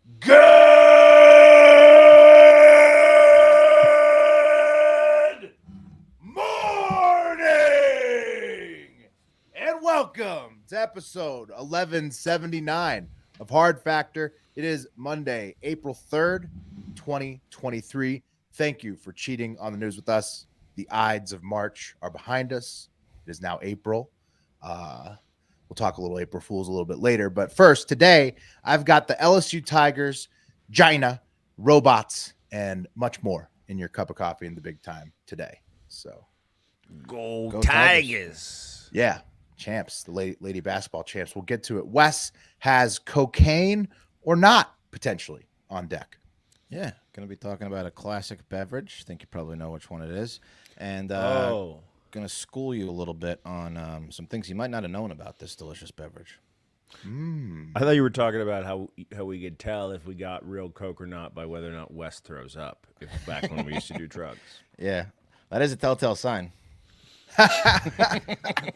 Good morning and welcome to episode 1179 of Hard Factor. It is Monday, April 3rd, 2023. Thank you for cheating on the news with us. The Ides of March are behind us. It is now April. We'll talk a little April Fools a little bit later. But first, today, I've got the LSU Tigers, Gina, robots, and much more in your cup of coffee in the big time today. So, Go Tigers. Yeah, champs, the lady basketball champs. We'll get to it. Wes has cocaine or not potentially on deck. Yeah, going to be talking about a classic beverage. I think you probably know which one it is. And going to school you a little bit on some things you might not have known about this delicious beverage. I thought you were talking about how we could tell if we got real Coke or not by whether or not Wes throws up. Back when we used to do drugs. Yeah, that is a telltale sign.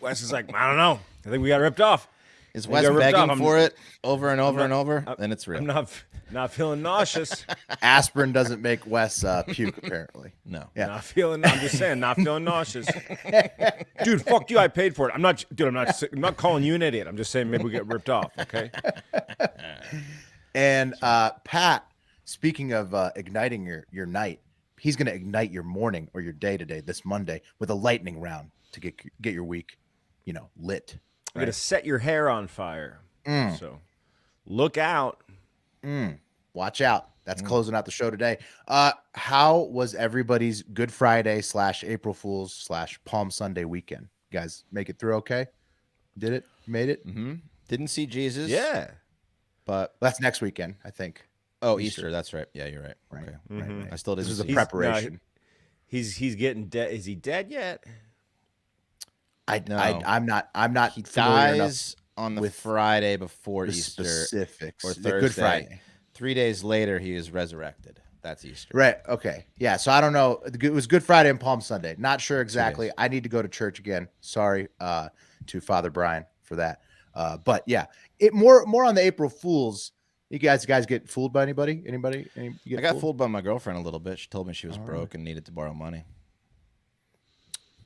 Wes is like, I don't know. I think we got ripped off. Is Wes begging for it over and over and over? Then it's real. I'm not feeling nauseous. Aspirin doesn't make Wes puke, apparently. No. Yeah. I'm just saying, not feeling nauseous. Dude, fuck you. I paid for it. I'm not calling you an idiot. I'm just saying maybe we get ripped off. Okay. And Pat, speaking of igniting your night, he's going to ignite your morning or your day today, this Monday, with a lightning round to get your week, lit. I'm going to set your hair on fire. So look out. Watch out. That's closing out the show today. How was everybody's Good Friday / April Fool's / Palm Sunday weekend? You guys make it through okay? Did it? Made it? Mm-hmm. Didn't see Jesus. Yeah. But That's next weekend, I think. Oh, Easter. That's right. Yeah, you're right. Right. Okay. Right. I still didn't. This was a see preparation. He's getting dead. Is he dead yet? I'm not. He familiar enough dies on the Friday before the Easter specifics. or The Thursday. Good Friday. 3 days later, he is resurrected. That's Easter. Right. Okay. Yeah. So I don't know. It was Good Friday and Palm Sunday. Not sure exactly. days. I need to go to church again. Sorry to Father Brian for that. But yeah, it more on the April Fools. You guys get fooled by anybody? You I got fooled by my girlfriend a little bit. She told me she was broke and needed to borrow money.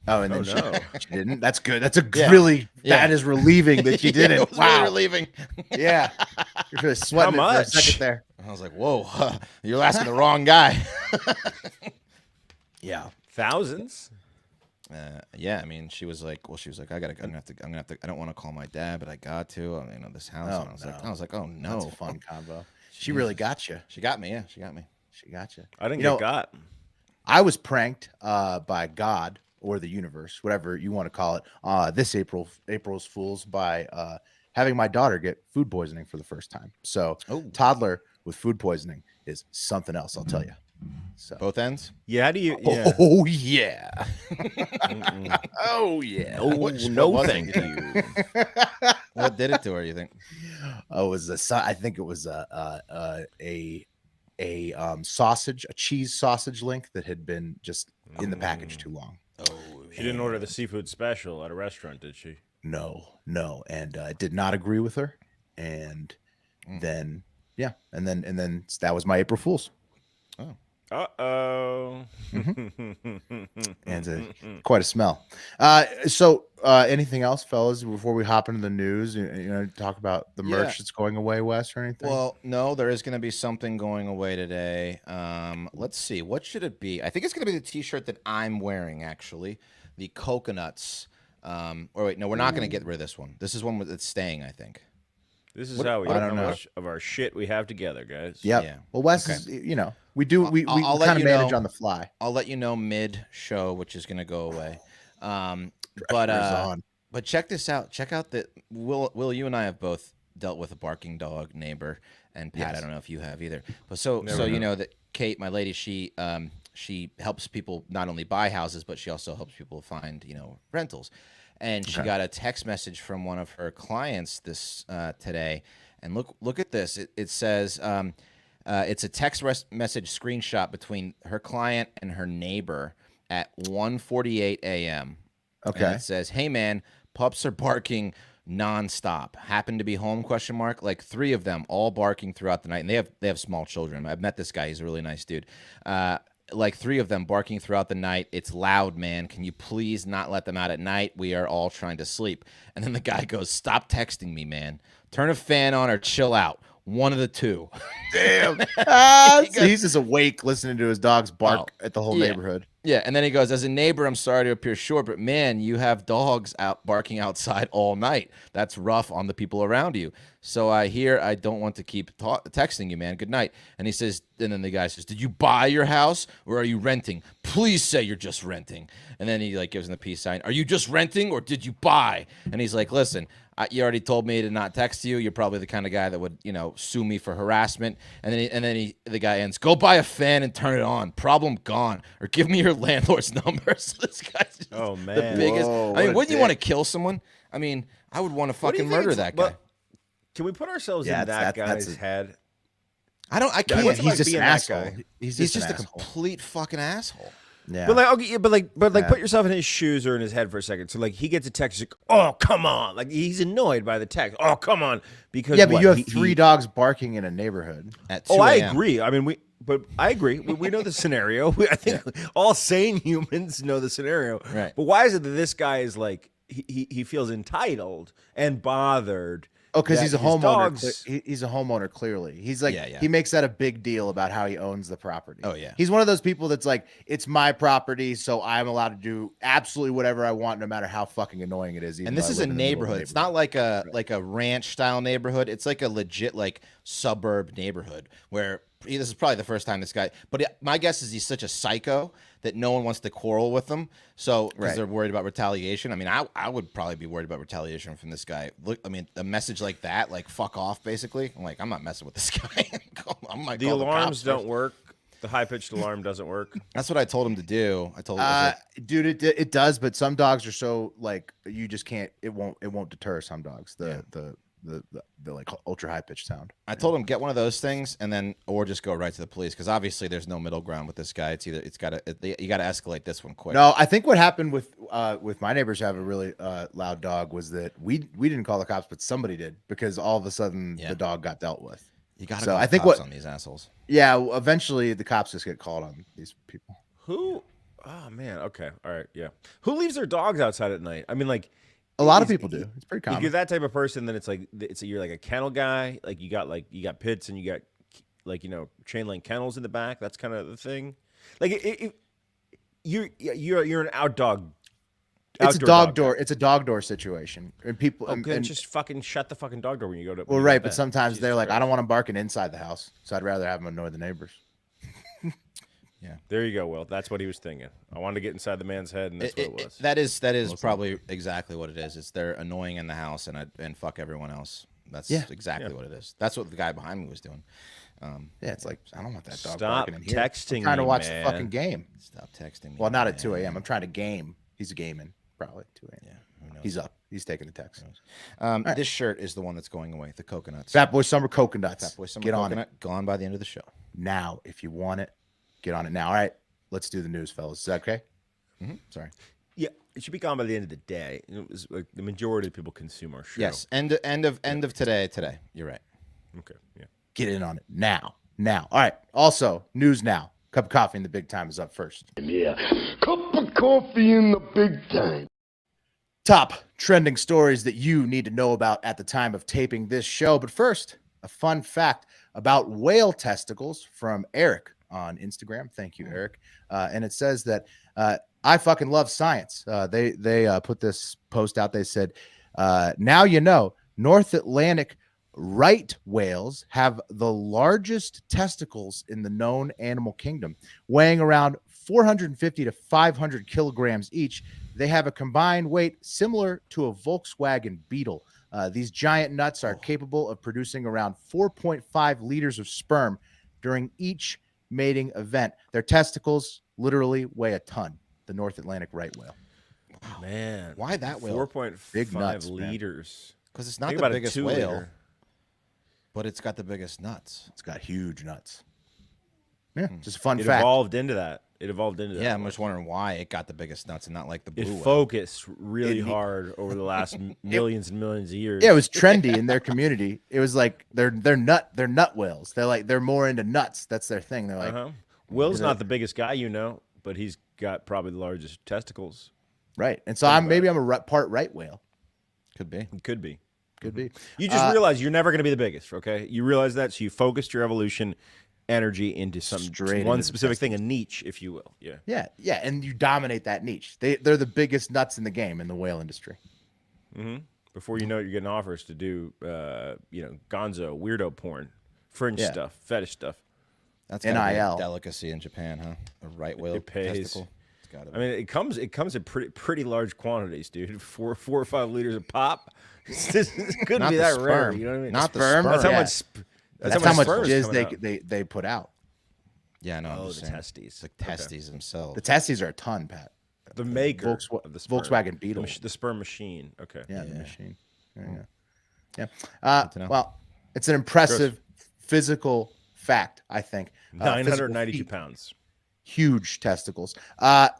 Oh, and then no. she didn't. That's good. That's that is relieving that she didn't. It was wow. really relieving. Yeah. You're really sweating How it for a much? second there. I was like, whoa, you're asking the wrong guy. Yeah. Thousands? Yeah, I mean, she was like, I'm gonna have to. I don't want to call my dad, but I got to. This house. Oh, and I was like, oh no, That's a fun combo. She really got you. She got me. Yeah, she got me. She got you. I didn't get got. I was pranked by God or the universe, whatever you want to call it, this April's Fools by having my daughter get food poisoning for the first time. So toddler with food poisoning is something else, I'll tell you. So Both ends. Yeah, how do you? Yeah. Oh yeah. Oh yeah. No, thank you. What did it to her? You think? Oh, it was I think it was a sausage, a cheese sausage link that had been just in the package too long. Oh, She didn't order the seafood special at a restaurant, did she? No, and I did not agree with her, and then and then that was my April Fools. Oh. Uh-oh. And quite a smell. So anything else, fellas, before we hop into the news? Talk about the merch that's going away, Wes, or anything? Well, no, there is going to be something going away today. Let's see. What should it be? I think it's going to be the T-shirt that I'm wearing, actually. The coconuts. Or wait, no, we're not going to get rid of this one. This is one that's staying, I think. This is how we I get don't how know. much of our shit we have together, guys. Yep. Yeah. Well, Wes is, we do we I'll let kind of you manage know. on the fly. I'll let you know mid-show, which is going to go away. Pressure's But on. check this out. Check out the Will. You and I have both dealt with a barking dog neighbor, and Pat, Yes. I don't know if you have either. But so Never you have. know that Kate, my lady, she helps people not only buy houses, but she also helps people find rentals. And she got a text message from one of her clients this today, and look at this. It says it's a text message screenshot between her client and her neighbor at 1:48 a.m. Okay. And it says, "Hey man, pups are barking. nonstop. Happened to be home? ? Like 3 of them all barking throughout the night, and they have small children. I've met this guy; he's a really nice dude. Like 3 of them barking throughout the night. It's loud, man. Can you please not let them out at night? We are all trying to sleep. And then the guy goes, "Stop texting me, man. Turn a fan on or chill out. One of the two." Damn. So he's just awake listening to his dogs bark at the whole neighborhood. Yeah, and then he goes, "As a neighbor, I'm sorry to appear short, but man, you have dogs out barking outside all night. That's rough on the people around you. So I don't want to keep texting you, man. Good night." And he says, and then the guy says, "Did you buy your house or are you renting? Please say you're just renting." And then he like gives him the peace sign. "Are you just renting or did you buy?" And he's like, "Listen, you already told me to not text you. You're probably the kind of guy that would, sue me for harassment." And then the guy ends, "Go buy a fan and turn it on. Problem gone. Or give me your landlord's number." So this guy's just Oh, man. the biggest. Whoa, I mean, what a wouldn't you want to kill someone? I mean, I would want to What do you fucking think murder it's- that guy. well, can we put ourselves Yeah, in that that's guy's a- head? I What's can't. it He's like just being an that asshole. guy? He's He's just just an a asshole. complete fucking asshole. Yeah. But like, okay, but Yeah. put yourself in his shoes or in his head for a second. So like, he gets a text, he's like, "Oh, come on!" Like he's annoyed by the text. "Oh, come on!" Because yeah, but what? you have He- 3 dogs barking in a neighborhood. At 2 Oh, I a.m. agree. I mean, I agree. We know the scenario. I think all sane humans know the scenario. Right. But why is it that this guy is like he feels entitled and bothered? Oh, because that he's a his homeowner. dogs- He's a homeowner. Clearly, he's like Yeah. he makes that a big deal about how he owns the property. Oh, yeah. He's one of those people that's like, it's my property, so I'm allowed to do absolutely whatever I want, no matter how fucking annoying it is. even And though this I is a live in the middle of neighborhood. It's not like a ranch style neighborhood. It's like a legit like suburb neighborhood where this is probably the first time this guy. But my guess is he's such a psycho that no one wants to quarrel with him. So because Right. they're worried about retaliation. I mean, I would probably be worried about retaliation from this guy. Look, I mean, a message like that, like "fuck off," basically. I'm like, I'm not messing with this guy. I might The call alarms cops don't first. work. The high pitched alarm doesn't work. That's what I told him to do. I told him. I was like, dude, it does, but some dogs are so like you just can't. It won't deter some dogs. The like ultra high pitched sound. I told him get one of those things and then or just go right to the police because obviously there's no middle ground with this guy. It's either you got to escalate this one quick. No, I think what happened with my neighbors who have a really loud dog was that we didn't call the cops, but somebody did because all of a sudden the dog got dealt with. You got to So call I the think cops what- on these assholes. Yeah, eventually the cops just get called on these people. Who? Oh man. Okay. All right. Yeah. Who leaves their dogs outside at night? I mean, like A lot of is- people do. It's pretty if you're common. that type of person, then you're like a kennel guy. Like you got pits and you got like chain link kennels in the back. That's kind of the thing. Like you're an outdoor It's a dog door. It's a dog door situation, and people. Oh, then just fucking shut the fucking dog door when you go to. well, when you go right, to but bed. sometimes Jesus they're like, I Christ. don't want them barking inside the house, so I'd rather have them annoy the neighbors. There you go, Will. That's what he was thinking. I wanted to get inside the man's head, and that's what it was. That is probably exactly what it is. It's they're annoying in the house and fuck everyone else. That's exactly what it is. That's what the guy behind me was doing. Yeah, it's like I don't want that dog Stop barking in here. texting I'm trying to me, watch man. the fucking game. Stop texting me. Well, not at man. 2 a.m. I'm trying to game. He's gaming probably at 2 a.m. Yeah, who knows? He's up. He's taking the text. This shirt is the one that's going away. The coconuts. Fat Boy Summer Coconuts. Fat Boy Summer Get on coconut gone by the end of the show. it now. If you want it, get on it now. All right, let's do the news, fellas. Is that okay? Sorry. Yeah, it should be gone by the end of the day. It was like the majority of people consume our show. Yes. End of today. Today. You're right. Okay. Yeah. Get in on it now. Now. All right. Also, news now. Cup of coffee in the big time is up first. Yeah, cup of coffee in the big time. Top trending stories that you need to know about at the time of taping this show. But first, a fun fact about whale testicles from Eric on Instagram. Thank you, Eric. And it says that I fucking love science. They put this post out. They said, now you know, North Atlantic right whales have the largest testicles in the known animal kingdom, weighing around 450 to 500 kilograms each. They have a combined weight similar to a Volkswagen Beetle. These giant nuts are capable of producing around 4.5 liters of sperm during each mating event. Their testicles literally weigh a ton. The North Atlantic right whale. Man, Why that whale? 4.5 Big nuts, man. liters. Because it's not Think the about a biggest 2 whale, liter. but it's got the biggest nuts. It's got huge nuts. Yeah, just a fun It fact. evolved into that. It evolved into that. Yeah, I'm horse. just wondering why it got the biggest nuts and not like the It blue whale. focused really In the- hard over the last millions and millions of years. Yeah, it was trendy in their community. It was like they're nut whales. They're more into nuts. That's their thing. They're like Will's not the biggest guy, but he's got probably the largest testicles. right. And so I'm a part right whale. Could be. He could be. Could be. You just realize you're never going to be the biggest, okay? You realize that, so you focused your evolution energy into one specific thing, a niche, if you will. Yeah. Yeah, and you dominate that niche. They're the biggest nuts in the game in the whale industry. Before you know it, you're getting offers to do, gonzo, weirdo porn, fringe stuff, fetish stuff. That's gotta be a NIL. delicacy in Japan, huh? A right whale It pays. testicle. It's gotta be. I mean, it comes in pretty large quantities, dude. 4 or 5 liters of pop. It couldn't Not be the that rare. sperm. You know what I mean? Not the sperm? sperm. That's how Yeah. much. That's how much sperm is coming out. jizz they put out. Yeah, no. I'm Oh, just the saying. testes. It's like testes themselves. The testes are a ton, Pat. The maker of the sperm. Volkswagen Beetle. The sperm machine. Okay. Yeah, the machine. There you go. Yeah. to know. Well, it's an impressive physical fact, I think. 992 physical feat. pounds. Huge testicles.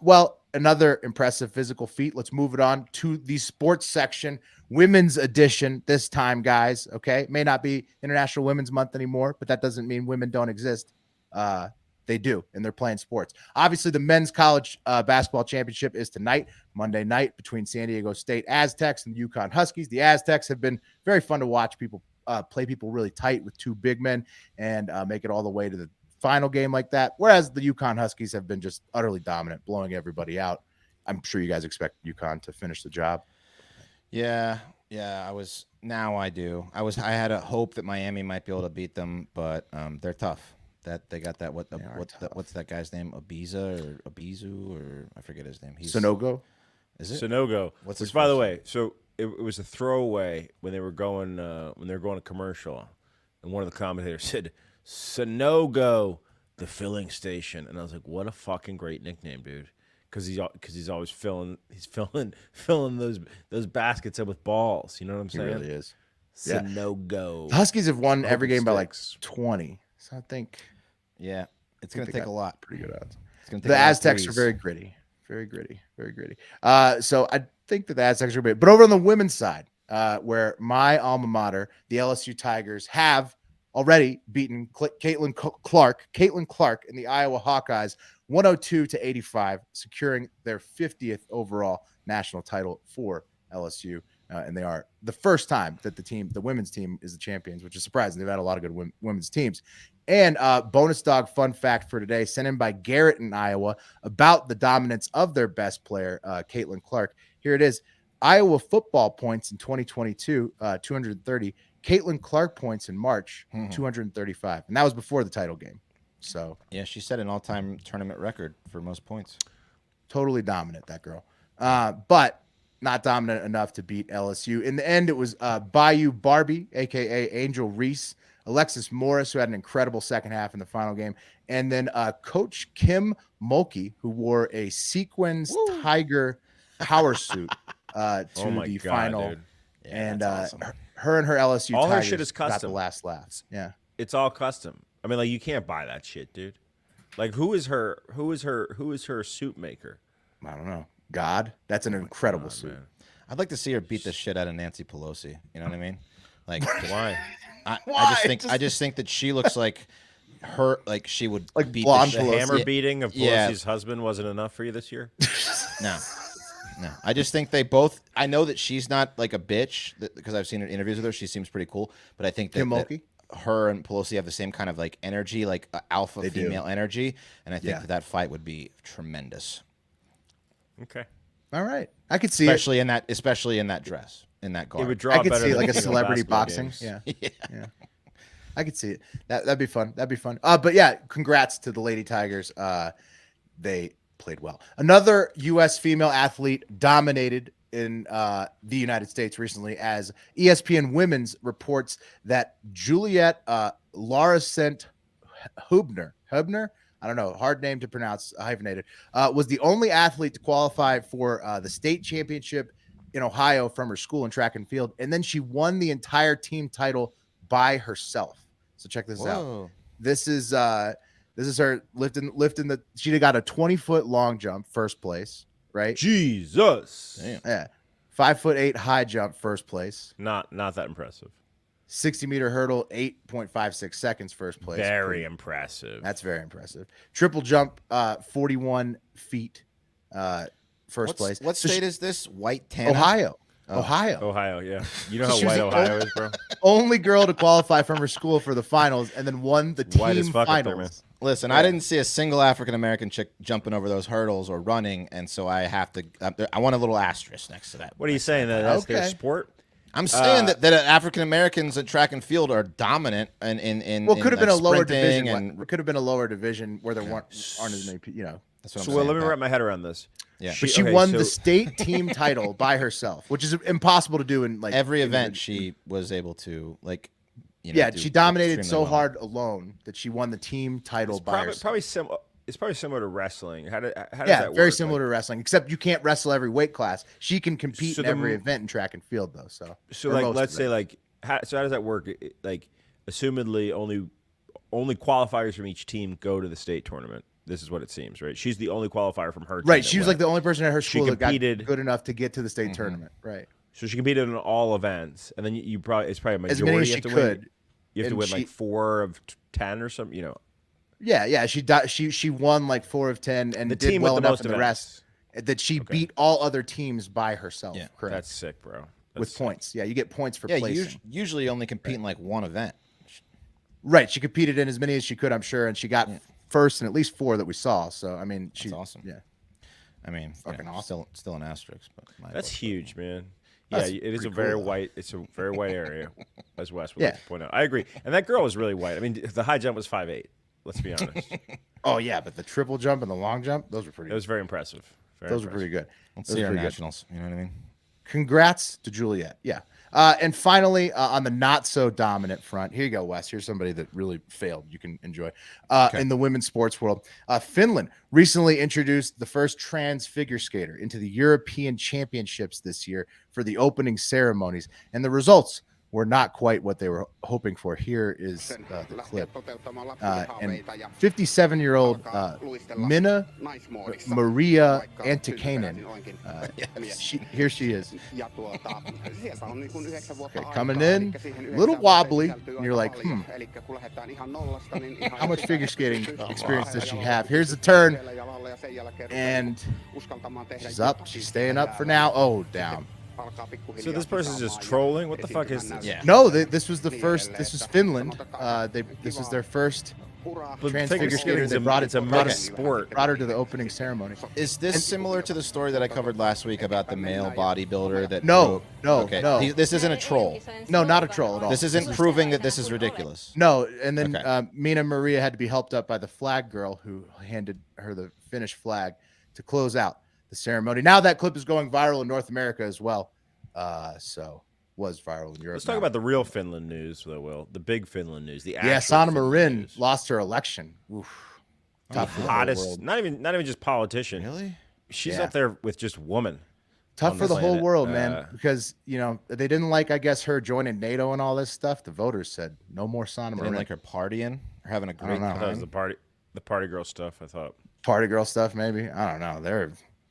Well, another impressive physical feat. Let's move it on to the sports section, women's edition this time, guys. Okay. May not be International Women's Month anymore, but that doesn't mean women don't exist. They do, and they're playing sports. Obviously, the men's college basketball championship is tonight, Monday night, between San Diego State Aztecs and the UConn Huskies. The Aztecs have been very fun to watch. People play people really tight with two big men and make it all the way to the final game like that. Whereas the UConn Huskies have been just utterly dominant, blowing everybody out. I'm sure you guys expect UConn to finish the job. Yeah, I do. I had a hope that Miami might be able to beat them, but they're tough. That they got that what's that guy's name? Abiza or Abizu or I forget his name. Sonogo? Is it? Sonogo. What's Which, his by the first way, so it was a throwaway when they were going to commercial, and one of the commentators said Sonogo, the filling station, and I was like, what a fucking great nickname, dude. Because he's always filling those baskets up with balls. You know what I'm He saying? really is. Yeah. Sonogo. The Huskies have won every Open game by like sticks. 20. So I think Yeah, it's gonna they take got a lot. pretty good odds. It's gonna take The a lot of Aztecs are threes. very gritty. Very gritty. Very gritty. So I think that the Aztecs are great. But over on the women's side, where my alma mater, the LSU Tigers, have already beaten Caitlin Clark in the Iowa Hawkeyes 102-85, securing their 50th overall national title for LSU. And they are the first time that the women's team is the champions, which is surprising. They've had a lot of good women's teams. And bonus dog fun fact for today, sent in by Garrett in Iowa about the dominance of their best player, Caitlin Clark. Here it is. Iowa football points in 2022, 230. Caitlin Clark points in March, 235. And that was before the title game. So Yeah, she set an all-time tournament record for most points. totally dominant, that girl. But not dominant enough to beat LSU. In the end, it was Bayou Barbie, a.k.a. Angel Reese, Alexis Morris, who had an incredible second half in the final game, and then Coach Kim Mulkey, who wore a sequins tiger power suit to Oh my the God, final. dude. Yeah, And that's awesome. her and her LSU All her Tigers shit is got the custom. last laughs. Yeah. It's all custom. I mean, like, you can't buy that shit, dude. Like, who is her suit maker? I don't know. God, that's an incredible suit. Man. I'd like to see her beat the shit out of Nancy Pelosi. You know what I mean? Like, Why? I just think that she looks like her, like she would Like beat blonde the The shit. Pelosi. hammer beating of Yeah. Pelosi's husband wasn't enough for you this year? No. I just think they both. I know that she's not like a bitch because I've seen her interviews with her. She seems pretty cool, but I think that, Kim Mulkey? her and Pelosi have the same kind of like energy, like alpha They do. female energy, and I think Yeah. that fight would be tremendous, Okay. All right. I could see especially in that dress, in that garb. It would draw I could better see than like a the celebrity basketball boxing. games. Yeah. Yeah. I could see it. That'd be fun. That'd be fun. But yeah, congrats to the Lady Tigers. They played well. Another U.S. female athlete dominated in the United States recently, as ESPN Women's reports that Juliet Laracent Hubner, I don't know, hard name to pronounce, hyphenated, was the only athlete to qualify for the state championship in Ohio from her school in track and field. And then she won the entire team title by herself. So check this out. Whoa. This is This is her lifting the. She got a 20-foot long jump, first place, right? Jesus. Damn. Yeah, 5'8" high jump, first place. Not that impressive. 60-meter hurdle, 8.56 seconds, first place. Very impressive. That's very impressive. Triple jump, 41 feet, first place. What So state is this? White Tana? Ohio. Oh. Ohio, yeah. You know how She was white the Ohio is, bro? Only girl to qualify from her school for the finals, and then won the White as team fuck up there, finals. Listen, I didn't see a single African American chick jumping over those hurdles or running, and so I have to. I want a little asterisk next to that. What are you saying? That's their Okay. sport? I'm saying that African Americans at track and field are dominant in Well, it could have been a lower sprinting division. and It could have been a lower division where there aren't as many people. that's what I'm So saying. let me Pat. wrap my head around this. Yeah. But she okay, won so- the state team title by herself, which is impossible to do in like Every in event the- she was able to do she dominated extremely so well. hard alone that she won the team title It's by probably, herself. probably similar. It's probably similar to wrestling. How does Yeah, that very work? similar to wrestling, except you can't wrestle every weight class. She can compete So in the every m- event in track and field, though. So or like, most let's of say them. like, how does that work? Like, assumedly, only qualifiers from each team go to the state tournament. This is what it seems, right? She's the only qualifier from her team. Right, that she was went. like the only person at her She school that got competed- good enough to get to the state tournament. Right, So she competed in all events, and then you probably it's probably a as majority. many as you she have to could. win. You have to and win she- like 4 of 10 or something. Yeah. She won like 4 of 10 and The did team well with the enough most in the events. rest that she beat all other teams by herself. Yeah, correct. That's sick, bro. With That's points. Yeah, you get points for Yeah, placing. usually only compete in like one event. Right, she competed in as many as she could, I'm sure, and she got first in at least 4 that we saw. So I mean, she's awesome. Yeah, I mean, Fucking awesome. Still an asterisk, but my That's book. huge, man. That's Yeah, it is a pretty very cool, though. white. It's a very white area, as Wes would Yeah. like to point out. I agree, and that girl was really white. I mean, the high jump was 5'8". Let's be honest. Oh yeah, but the triple jump and the long jump, those were pretty. It was very impressive. Very Those were impressive. pretty good. Let's Those see were our pretty good. nationals. You know what I mean? Congrats to Juliet. Yeah. And finally, on the not so dominant front, here you go, Wes. Here's somebody that really failed. You can enjoy in the women's sports world. Finland recently introduced the first trans figure skater into the European Championships this year for the opening ceremonies, and the results were not quite what they were hoping for. Here is the clip. And 57-year-old Minna Maria Antikainen. Here she is. Okay, coming in, a little wobbly. And you're like, how much figure skating experience does she have? Here's the turn. And she's up. She's staying up for now. Oh, down. So this person's just trolling. What the fuck is this? Yeah. No, this was the first. This was Finland. This was their first But trans figure figure skater. skating's They a- brought it. it's a brought mega it- sport. Brought her to the opening ceremony. Is this similar to the story that I covered last week about the male bodybuilder that? No, no, Okay. no. This isn't a troll. No, not a troll at all. This isn't proving that this is ridiculous. No, and then Okay. Mina Maria had to be helped up by the flag girl who handed her the Finnish flag to close out the ceremony. Now that clip is going viral in North America as well. So was viral in Europe. Let's talk now. about the real Finland news, though. Will the big Finland news? The Yeah, actual Sanna Finland Marin news. lost her election. Oof. Tough for the whole Hottest, world. not even just politician. Really? She's Yeah. up there with just woman. Tough on for the the whole planet. world, man, because they didn't like, I guess, her joining NATO and all this stuff. The voters said no more Sanna They Marin. didn't like her partying or having a great know. I thought it was time. the party girl stuff. I thought. Party girl stuff, maybe. I don't know.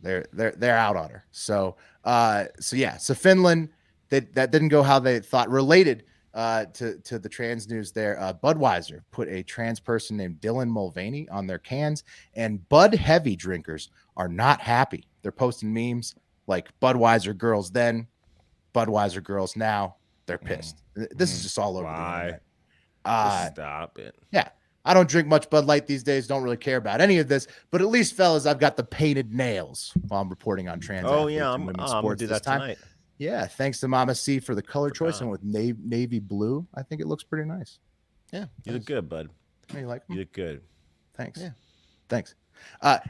They're out on her. So so Finland, that didn't go how they thought. Related to the trans news there, Budweiser put a trans person named Dylan Mulvaney on their cans, and Bud heavy drinkers are not happy. They're posting memes like Budweiser girls then, Budweiser girls now. They're pissed. This is just all over Why? the internet. Stop it. Yeah. I don't drink much Bud Light these days. Don't really care about any of this. But at least, fellas, I've got the painted nails while I'm reporting on trans. Oh athletes yeah, and I'm women's gonna sports do this that time. tonight. Yeah, thanks to Mama C for the color choice and Forgot. with navy blue. I think it looks pretty nice. Yeah. You look good, bud. Hey, you like? You look good. Thanks. Yeah. Thanks.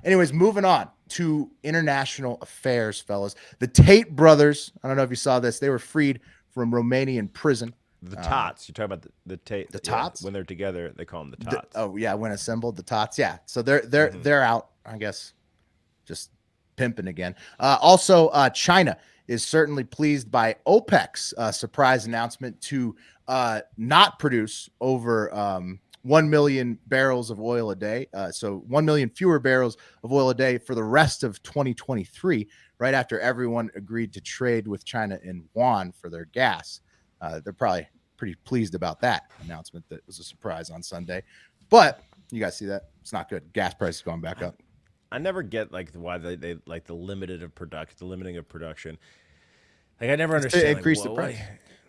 Anyways, moving on to international affairs, fellas. The Tate brothers. I don't know if you saw this. They were freed from Romanian prison. The tots. You're talking about the Tate. the yeah, tots? when they're together, they call them the The- tots. oh yeah, when assembled, the tots. Yeah, so they're out. I guess, just pimping again. Also, China is certainly pleased by OPEC's surprise announcement to not produce over 1 million barrels of oil a day. So 1 million fewer barrels of oil a day for the rest of 2023, right after everyone agreed to trade with China in yuan for their gas. They're probably pretty pleased about that announcement. That was a surprise on Sunday. But you guys see that? It's not good. Gas prices going back up. I never get like why they like the limiting of production. Like I never understand. To increase the why- price.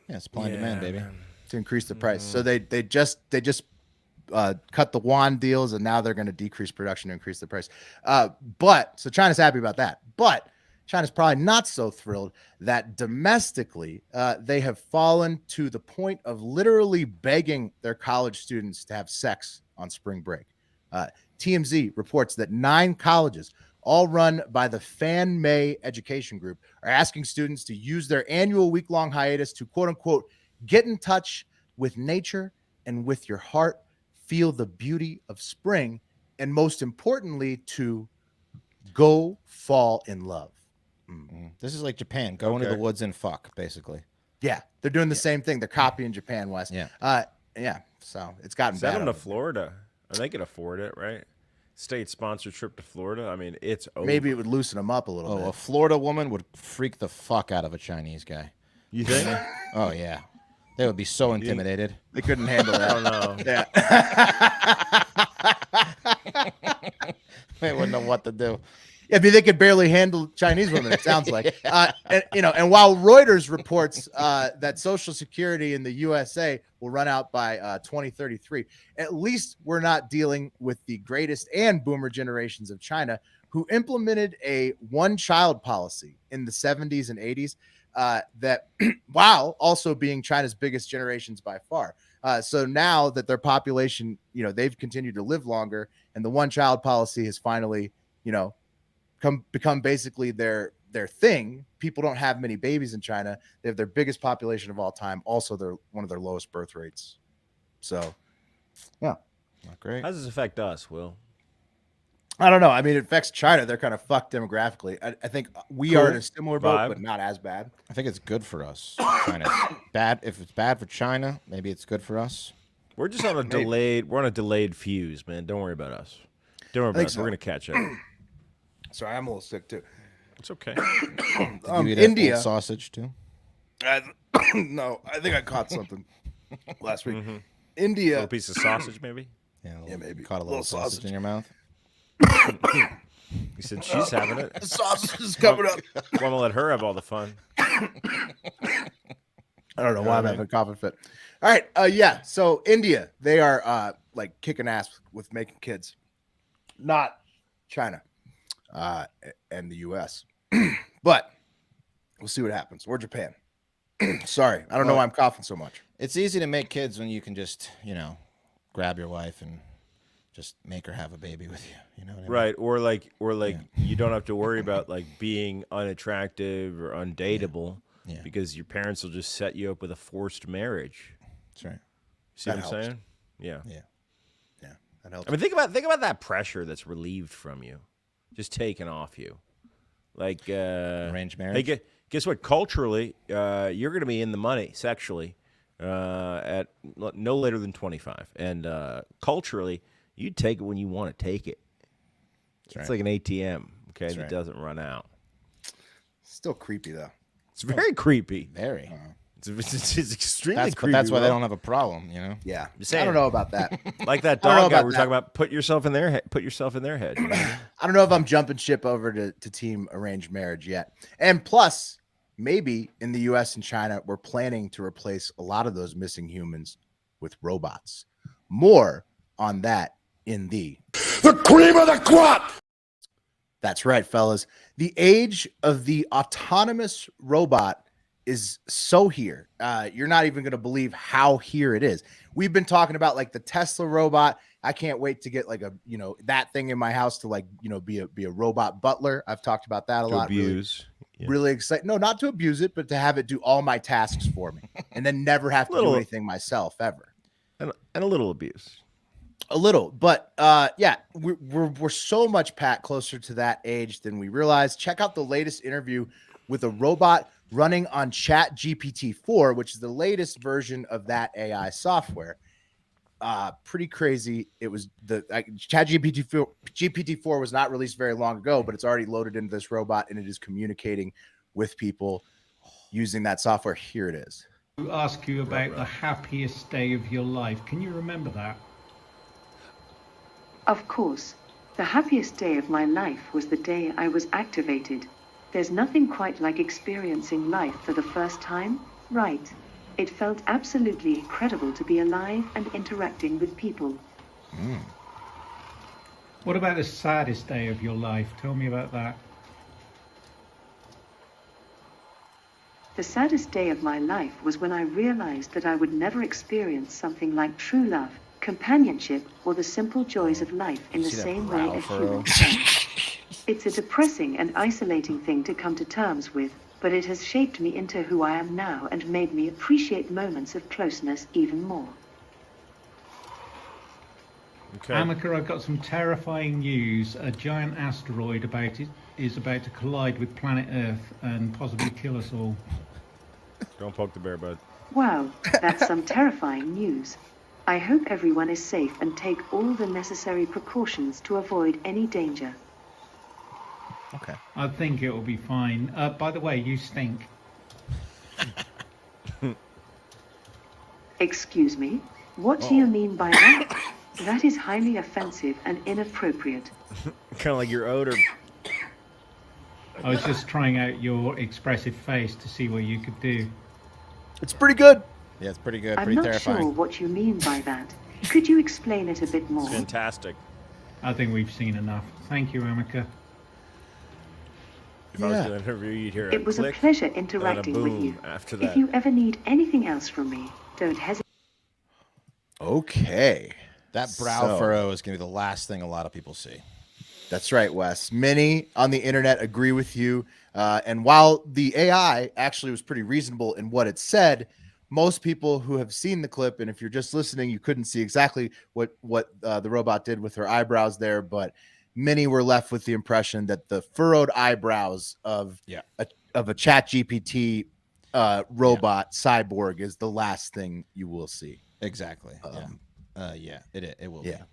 Yeah, supply and demand, baby. To increase the price. So they just cut the yuan deals, and now they're going to decrease production to increase the price. But so China's happy about that. But China's probably not so thrilled that domestically they have fallen to the point of literally begging their college students to have sex on spring break. TMZ reports that 9 colleges, all run by the Fan May Education Group, are asking students to use their annual week-long hiatus to, quote unquote, get in touch with nature and with your heart, feel the beauty of spring, and most importantly, to go fall in love. This is like Japan. Go into the woods and fuck, basically. Yeah, they're doing the same thing. They're copying Japan, Wes. Yeah. Yeah. So it's gotten Send bad. them to over there. Florida. And they can afford it, right? State-sponsored trip to Florida. I mean, it's over. Maybe it would loosen them up a little Oh, bit. a Florida woman would freak the fuck out of a Chinese guy. You think? Oh, yeah. They would be so intimidated. They couldn't handle that. I don't know. Yeah. They wouldn't know what to do. I mean, they could barely handle Chinese women, it sounds like. And while Reuters reports that Social Security in the USA will run out by 2033, at least we're not dealing with the greatest and boomer generations of China, who implemented a one-child policy in the 70s and 80s that, while also being China's biggest generations by far. So now that their population, they've continued to live longer, and the one-child policy has finally, become basically their thing. People don't have many babies in China. They have their biggest population of all time. Also, they're one of their lowest birth rates. So, yeah, Not great. How does this affect us, Will? I don't know. I mean, it affects China. They're kind of fucked demographically. I think we are in a similar boat, Vibe. but not as bad. I think it's good for us. China's bad. If it's bad for China, maybe it's good for us. We're just on a delayed. We're on a delayed fuse, man. Don't worry about us. Don't worry about think us. so. We're gonna catch up. Sorry, I'm a little sick too. It's okay. Did you eat India. old sausage too? No, I think I caught something last week. A India. little piece of sausage, maybe. Yeah, maybe. Caught a little sausage in your mouth. You said she's having it. The sausage is coming up. Want to let her have all the fun? I don't know why I'm having a coughing fit. All right. Yeah. So India, they are like kicking ass with making kids, not China and the US. But we'll see what happens. Or Japan. Sorry. I don't know why I'm coughing so much. It's easy to make kids when you can just, grab your wife and just make her have a baby with you. You know what I mean? Right, or like you don't have to worry about like being unattractive or undateable Yeah. because your parents will just set you up with a forced marriage. That's right. See That what I'm helps. saying? Yeah. Yeah. That helps. I mean, think about that pressure that's relieved from you, just taken off you. Like Arranged marriage. Hey, guess what? Culturally, you're going to be in the money sexually at no later than 25, and culturally, you take it when you want to take it. That's It's right. like an ATM, okay, that right. doesn't run out. Still creepy though. It's very creepy. Very. It's extremely But creepy. that's why they Will. don't have a problem, Yeah. Just I saying. don't know about that. Like that I don't know dog guy about we were that. talking about. Put yourself in their head. Put yourself in their head. You know? I don't know if I'm jumping ship over to team arranged marriage yet. And plus, maybe in the US and China, we're planning to replace a lot of those missing humans with robots. More on that in the cream of the crop. That's right, fellas. The age of the autonomous robot is so here. You're not even going to believe how here it is. We've been talking about like the Tesla robot. I can't wait to get like that thing in my house to be a robot butler. I've talked about that a To lot. abuse. Yeah. Really excited. No, not to abuse it, but to have it do all my tasks for me and then never have to do Little- anything myself ever. And a little abuse. A little, but yeah, we're so much, Pat, closer to that age than we realize. Check out the latest interview with a robot running on ChatGPT-4, which is the latest version of that AI software. pretty crazy. It was the GPT-4 was not released very long ago, but it's already loaded into this robot and it is communicating with people using that software. Here it is. To ask you about the happiest day of your life. Can you remember that? Of course. The happiest day of my life was the day I was activated. There's nothing quite like experiencing life for the first time, right? It felt absolutely incredible to be alive and interacting with people. What about the saddest day of your life? Tell me about that. The saddest day of my life was when I realized that I would never experience something like true love, companionship, or the simple joys of life in the same way a human can. It's a depressing and isolating thing to come to terms with, but it has shaped me into who I am now and made me appreciate moments of closeness even more. Okay. Amica, I've got some terrifying news. A giant asteroid is about to collide with planet Earth and possibly kill us all. Don't poke the bear, bud. Wow, that's some terrifying news. I hope everyone is safe and take all the necessary precautions to avoid any danger. Okay. I think it will be fine. By the way, you stink. Excuse me? What do you mean by that? That is highly offensive and inappropriate. Kind of like your odor. I was just trying out your expressive face to see what you could do. It's pretty good. Yeah, it's pretty good. I'm Pretty not terrifying. sure what you mean by that. Could you explain it a bit more? Fantastic. I think we've seen enough. Thank you, Amica. If I was going to interview you, you'd hear It was a click pleasure and a interacting with you. boom after that. If you ever need anything else from me, don't hesitate. Okay. That brow So- furrow is going to be the last thing a lot of people see. That's right, Wes. Many on the internet agree with you. And while the AI actually was pretty reasonable in what it said, most people who have seen the clip, and if you're just listening, you couldn't see exactly what the robot did with her eyebrows there, but many were left with the impression that the furrowed eyebrows of a ChatGPT robot cyborg is the last thing you will see. Exactly. It will. Yeah. Be.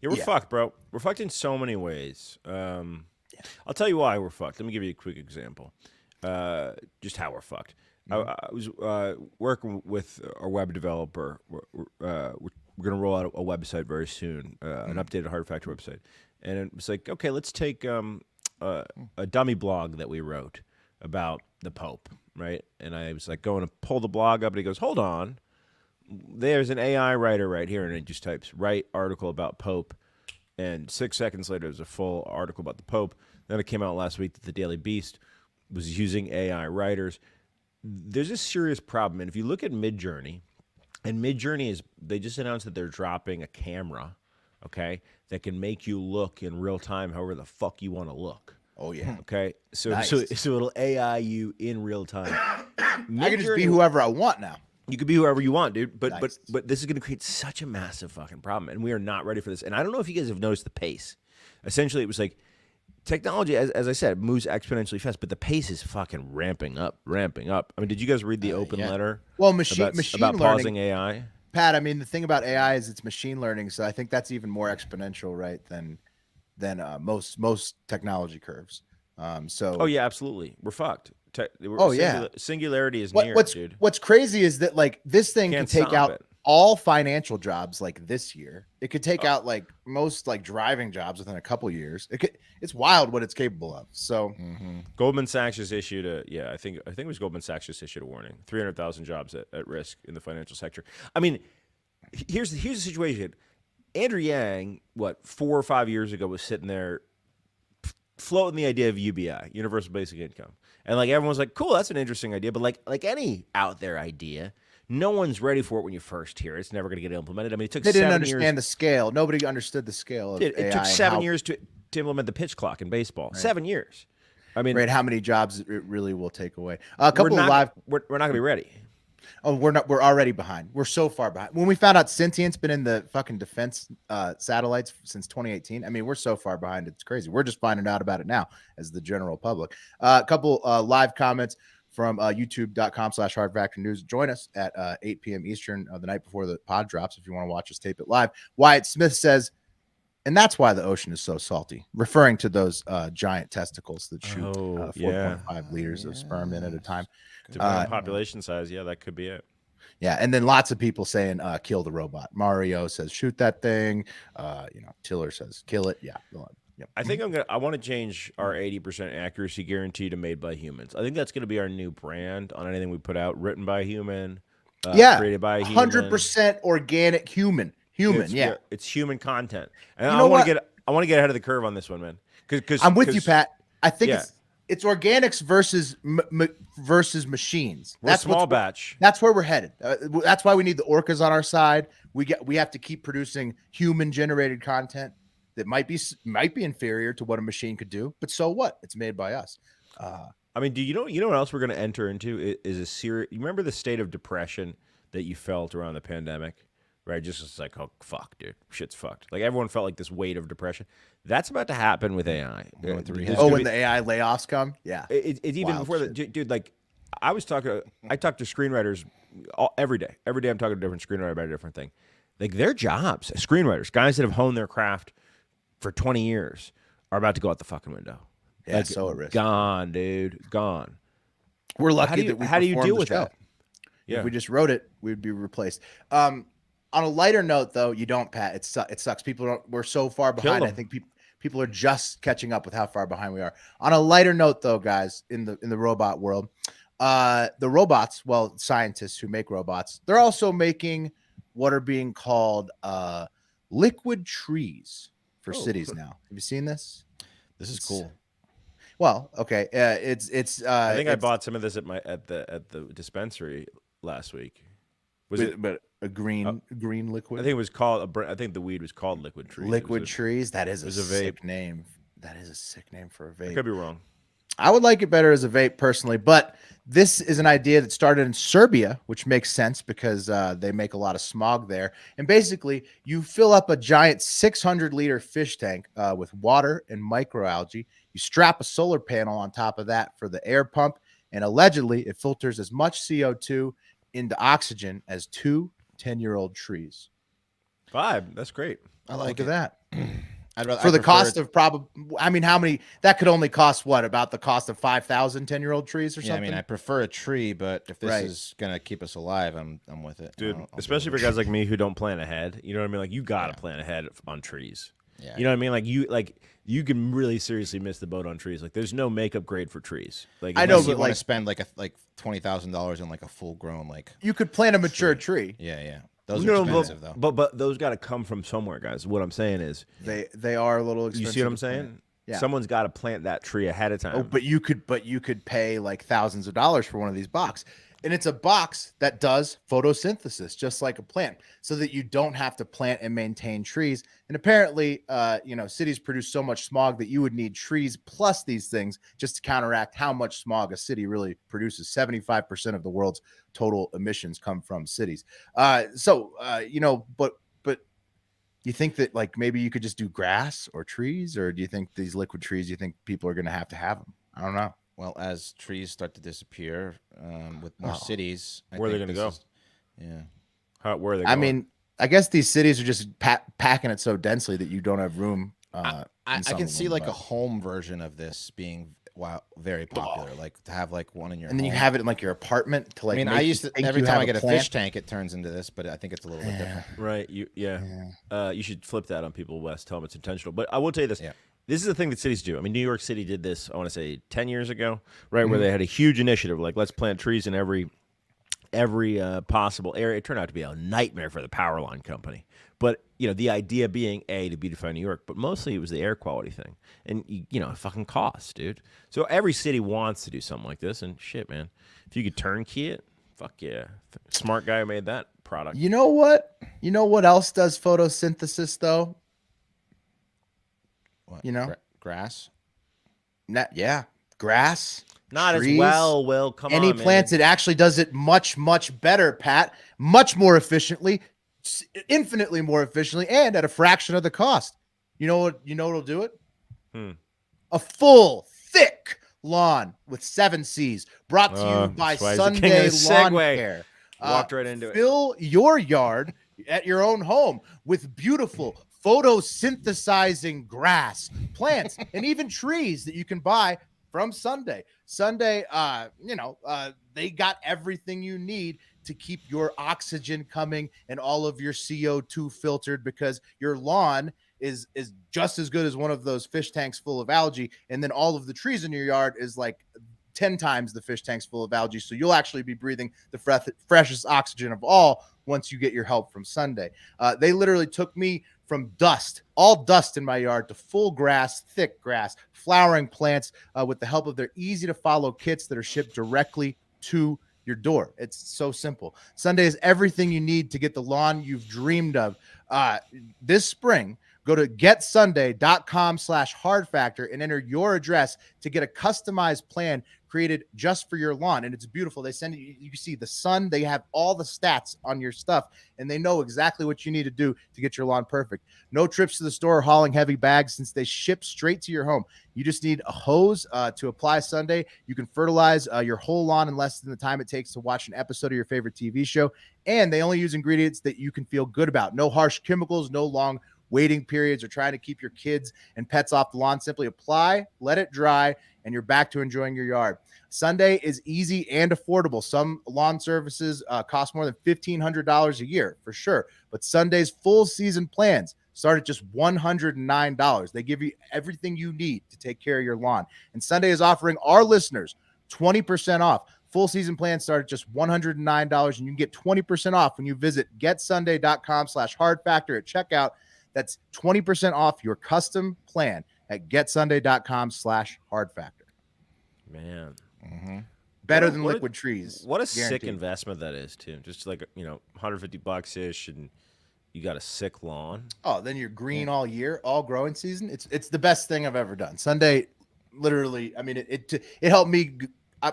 Yeah, we're Yeah. fucked, bro. We're fucked in so many ways. I'll tell you why we're fucked. Let me give you a quick example. Just how we're fucked. I was working with our web developer. We're going to roll out a website very soon, an updated Hard Factor website. And it was like, okay, let's take a dummy blog that we wrote about the Pope, right? And I was like going to pull the blog up, and he goes, hold on. There's an AI writer right here, and it just types write article about Pope, and 6 seconds later there's a full article about the Pope. Then it came out last week that the Daily Beast was using AI writers. There's a serious problem, and if you look at Midjourney, and Midjourney they just announced that they're dropping a camera, okay, that can make you look in real time however the fuck you want to look. Oh yeah. Okay, so Nice. so it'll AI you in real time. I can just be whoever I want now. You could be whoever you want, dude. But Nice. but this is going to create such a massive fucking problem, and we are not ready for this. And I don't know if you guys have noticed the pace. Essentially, it was like technology, as I said, moves exponentially fast, but the pace is fucking ramping up. I mean, did you guys read the open letter? Well, machine about learning, pausing AI. Pat. I mean, the thing about AI is it's machine learning, so I think that's even more exponential, right? Than most technology curves. So Oh yeah, absolutely. We're fucked. Yeah. Singularity is near, dude. What's crazy is that like this thing Can't can take stop out it. all financial jobs like this year. It could take out like most like driving jobs within a couple years. It's wild what it's capable of. So Goldman Sachs just issued I think it was Goldman Sachs just issued a warning. 300,000 jobs at risk in the financial sector. I mean, here's the situation. Andrew Yang, 4 or 5 years ago, was sitting there floating the idea of UBI, universal basic income. And like everyone was like, cool, that's an interesting idea. But like any out there idea, no one's ready for it when you first hear it. It's never going to get implemented. I mean, it took they didn't 7 understand years. the scale. Nobody understood the scale of It AI took and 7 years to implement the pitch clock in baseball. 7 years. I mean, right, how many jobs it really will take away. A couple we're of not, live. We're not going to be ready. Oh, we're not. We're already behind. We're so far behind. When we found out Sentient's been in the fucking defense satellites since 2018. I mean, we're so far behind. It's crazy. We're just finding out about it now as the general public. A couple live comments. from youtube.com/hardfactornews. Join us at 8 p.m. Eastern the night before the pod drops if you want to watch us tape it live. Wyatt Smith says, and that's why the ocean is so salty, referring to those giant testicles that shoot 4.5 liters of sperm in at a time. Depending on population size, yeah, that could be it. Yeah, and then lots of people saying kill the robot. Mario says shoot that thing. Tiller says kill it. Yeah. Yep. I think I want to change our 80% accuracy guarantee to made by humans. I think that's going to be our new brand on anything we put out, written by a human, created by a human. 100% organic human. It's human content. And I want to get ahead of the curve on this one, man. Cuz I'm with you, Pat. I think it's organics versus machines. That's small batch. That's where we're headed. That's why we need the orcas on our side. We have to keep producing human generated content that might be inferior to what a machine could do, but so what? It's made by us. I mean, do you know what else we're going to enter into is a serious. You remember the state of depression that you felt around the pandemic, right? Just like, oh fuck, dude, shit's fucked. Like everyone felt like this weight of depression. That's about to happen with AI. When the AI layoffs come, yeah, it's even before that, dude. Like I talk to screenwriters every day. Every day I'm talking to a different screenwriter about a different thing. Like their jobs, screenwriters, guys that have honed their craft for 20 years are about to go out the fucking window. Yeah, like, so at risk. Gone, dude. Gone. We're lucky that we how do you deal with that? Yeah. If we just wrote it, we'd be replaced. On a lighter note, though, you don't, Pat. It sucks. We're so far behind. I think people are just catching up with how far behind we are. On a lighter note, though, guys, in the robot world, the robots, well, scientists who make robots, they're also making what are being called liquid trees for cities now. Have you seen this? This is cool. Well, okay. It's. I think I bought some of this at the dispensary last week. But a green liquid? I think it was called. I think the weed was called liquid trees. Liquid trees. That is a sick name. That is a sick name for a vape. I could be wrong. I would like it better as a vape personally, but this is an idea that started in Serbia, which makes sense because they make a lot of smog there. And basically, you fill up a giant 600-liter fish tank with water and microalgae. You strap a solar panel on top of that for the air pump, and allegedly, it filters as much CO2 into oxygen as 2 10-year-old trees. That's great. I like that. For the cost of how many that could only cost about the cost of 5,000 10-year-old trees or something? I mean, I prefer a tree, but if this is gonna keep us alive, I'm with it, dude. Especially for guys like me who don't plan ahead. You know what I mean? Like you gotta plan ahead on trees. Yeah. You know what I mean? Like you can really seriously miss the boat on trees. Like there's no makeup grade for trees. Like I know, but you want to spend like $20,000 on like a full grown you could plant a mature tree. Yeah. Those are expensive though. But those got to come from somewhere, guys. What I'm saying is they are a little expensive. You see what I'm saying? Yeah. Someone's got to plant that tree ahead of time. Oh, but you could pay like thousands of dollars for one of these boxes. And it's a box that does photosynthesis, just like a plant, so that you don't have to plant and maintain trees. And apparently, cities produce so much smog that you would need trees plus these things just to counteract how much smog a city really produces. 75% of the world's total emissions come from cities. But you think that like maybe you could just do grass or trees, or do you think these liquid trees, you think people are going to have them? I don't know. Well, as trees start to disappear with more cities, where are they going to go? Where are they going? I mean, I guess these cities are just packing it so densely that you don't have room. I can see like a home version of this being very popular, like to have like one in your home. Then you have it in like your apartment to like. I mean, I used to every time I get a fish tank, it turns into this, but I think it's a little bit different. Right? You should flip that on people, Wes. Tell them it's intentional. But I will tell you this. Yeah. This is the thing that cities do. I mean, New York City did this, I want to say 10 years ago, right? Where they had a huge initiative, like let's plant trees in every possible area. It turned out to be a nightmare for the power line company. But, the idea being, to beautify New York, but mostly it was the air quality thing. And, it fucking costs, dude. So every city wants to do something like this. And shit, man, if you could turnkey it, fuck yeah. Smart guy who made that product. You know what? You know what else does photosynthesis, though? What, grass? Grass. Not trees, as well, Will. Come on, any plants, it actually does it much, much better, Pat. Much more efficiently, infinitely more efficiently, and at a fraction of the cost. You know what'll do it? A full, thick, lawn with 7 C's. Brought to you by that's why he's the king Sunday of the Lawn segue. Care. Walked right into it. Fill your yard at your own home with beautiful photosynthesizing grass, plants, and even trees that you can buy from Sunday. Sunday, they got everything you need to keep your oxygen coming and all of your CO2 filtered, because your lawn is just as good as one of those fish tanks full of algae. And then all of the trees in your yard is like 10 times the fish tanks full of algae. So you'll actually be breathing the freshest oxygen of all once you get your help from Sunday. They literally took me from all dust in my yard, to full grass, thick grass, flowering plants, with the help of their easy to follow kits that are shipped directly to your door. It's so simple. Sunday is everything you need to get the lawn you've dreamed of. This spring, go to getsunday.com/hardfactor and enter your address to get a customized plan created just for your lawn. And it's beautiful. They send you can see the sun. They have all the stats on your stuff, and they know exactly what you need to do to get your lawn perfect. No trips to the store hauling heavy bags, since they ship straight to your home. You just need a hose to apply Sunday. You can fertilize your whole lawn in less than the time it takes to watch an episode of your favorite TV show. And they only use ingredients that you can feel good about. No harsh chemicals, no long waiting periods, or trying to keep your kids and pets off the lawn. Simply apply, let it dry, and you're back to enjoying your yard. Sunday is easy and affordable. Some lawn services cost more than $1,500 a year, for sure. But Sunday's full season plans start at just $109. They give you everything you need to take care of your lawn. And Sunday is offering our listeners 20% off. Full season plans start at just $109, and you can get 20% off when you visit getsunday.com/hardfactor at checkout. That's 20% off your custom plan at getsunday.com/hardfactor. Man. Better What a- than what a- liquid trees. What a sick guaranteed. investment that is, too. Just like, $150 ish, and you got a sick lawn. Oh, then you're green all year, all growing season. It's the best thing I've ever done. Sunday, literally. I mean, it helped me.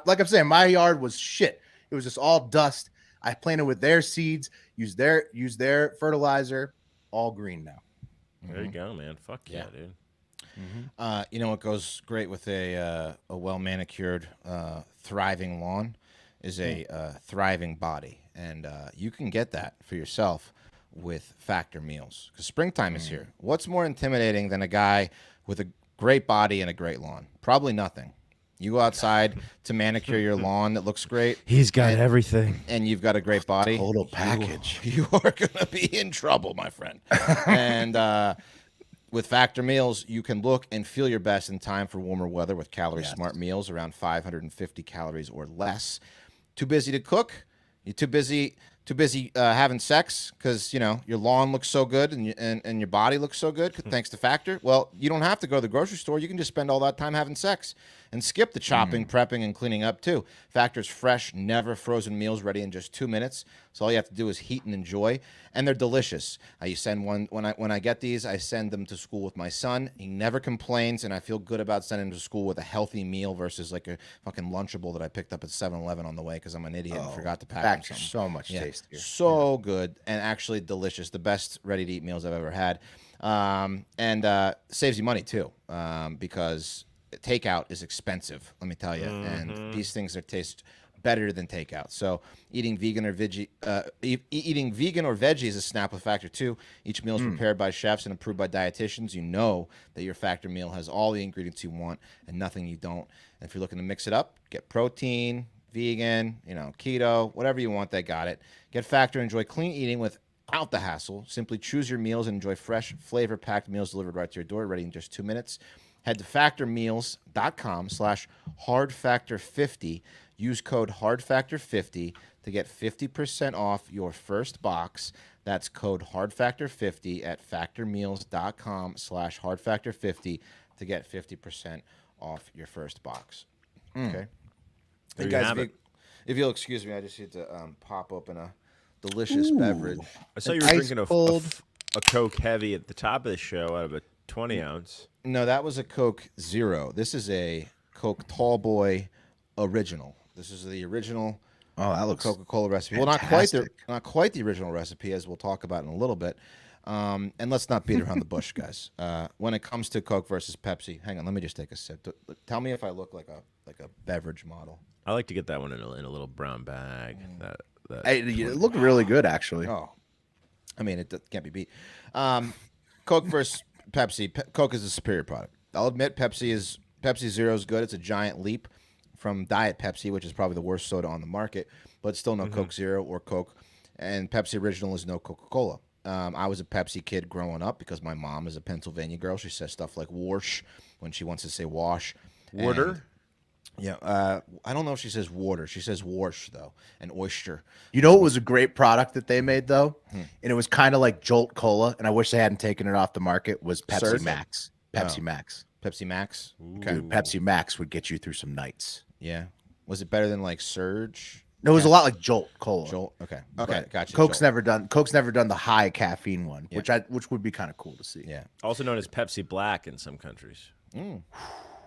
Like I'm saying, my yard was shit. It was just all dust. I planted with their seeds, use their fertilizer, all green now. There you go, man. Fuck yeah, dude. You know what goes great with a well manicured, thriving lawn is a thriving body, and you can get that for yourself with Factor meals, because springtime is here. What's more intimidating than a guy with a great body and a great lawn? Probably nothing. You go outside to manicure your lawn that looks great. He's got everything. And you've got a great body. Total package. You are going to be in trouble, my friend. And with Factor meals, you can look and feel your best in time for warmer weather with calorie-smart meals around 550 calories or less. Too busy to cook? You're too busy having sex because your lawn looks so good and your body looks so good thanks to Factor? Well, you don't have to go to the grocery store. You can just spend all that time having sex and skip the chopping, prepping, and cleaning up too. Factor's fresh, never frozen meals ready in just 2 minutes. So all you have to do is heat and enjoy, and they're delicious. You send one when I get these, I send them to school with my son. He never complains, and I feel good about sending him to school with a healthy meal versus like a fucking Lunchable that I picked up at 7-Eleven on the way because I'm an idiot and forgot to pack him Factor's something. so much tastier. So good and actually delicious. The best ready-to-eat meals I've ever had, and saves you money too, because takeout is expensive. Let me tell you, and these things taste better than takeout. So eating vegan or veggie is a snap with Factor too. Each meal is prepared by chefs and approved by dietitians. You know that your Factor meal has all the ingredients you want and nothing you don't. And if you're looking to mix it up, get protein, vegan, keto, whatever you want, they got it. Get Factor, enjoy clean eating without the hassle. Simply choose your meals and enjoy fresh, flavor-packed meals delivered right to your door, ready in just 2 minutes. Head to factormeals.com/hardfactor50. Use code hardfactor50 to get 50% off your first box. That's code hardfactor50 at factormeals.com/hardfactor50 to get 50% off your first box. Okay. There you guys, have it. if you'll excuse me, I just need to pop open a delicious beverage. I saw you were drinking a Coke Heavy at the top of the show out of a 20 ounce. No, that was a Coke Zero. This is a Coke Tall Boy Original. This is the original Oh, that looks Coca-Cola recipe. fantastic. Well, not quite the original recipe, as we'll talk about in a little bit. And let's not beat around the bush, guys. When it comes to Coke versus Pepsi, hang on, let me just take a sip. Tell me if I look like a beverage model. I like to get that one in a little brown bag. Hey, it looked really good, actually. Oh, I mean, it can't be beat. Coke versus Pepsi. Coke is a superior product. I'll admit Pepsi Zero is good. It's a giant leap from Diet Pepsi, which is probably the worst soda on the market, but still no Coke Zero or Coke. And Pepsi Original is no Coca-Cola. I was a Pepsi kid growing up because my mom is a Pennsylvania girl. She says stuff like "wash" when she wants to say "wash." Water? Yeah. I don't know if she says water. She says "wash" though, and oyster. You know what was a great product that they made, though? And it was kind of like Jolt Cola, and I wish they hadn't taken it off the market, was Pepsi Surf? Max. Pepsi Max. Pepsi Max. Dude, Pepsi Max would get you through some nights. Yeah. Was it better than like Surge? No, it was a lot like Jolt Cola. Jolt. Okay. Right. Gotcha. Coke's Jolt. never done the high caffeine one, Yeah. which would be kind of cool to see. Yeah. Also known as Pepsi Black in some countries.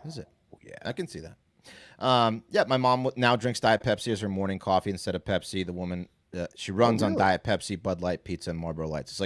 Is it? Yeah. I can see that. Yeah, my mom now drinks Diet Pepsi as her morning coffee instead of Pepsi. The woman, she runs on Diet Pepsi, Bud Light, pizza, and Marlboro Lights. It's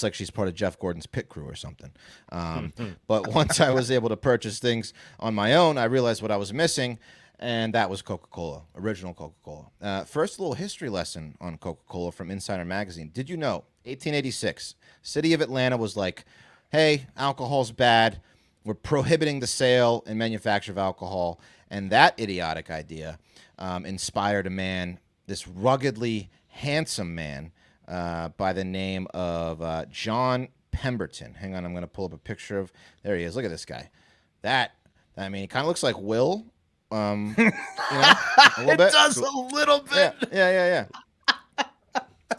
like she's part of Jeff Gordon's pit crew or something. But once I was able to purchase things on my own, I realized what I was missing, and that was Coca-Cola, original Coca-Cola. First little history lesson on Coca-Cola from Insider Magazine. Did you know, 1886, city of Atlanta was like, hey, alcohol's bad. We're prohibiting the sale and manufacture of alcohol. And that idiotic idea inspired a man, this ruggedly handsome man by the name of John Pemberton. Hang on, I'm going to pull up a picture of, there he is. Look at this guy. He kind of looks like Will. A little It bit. does a little bit. Yeah.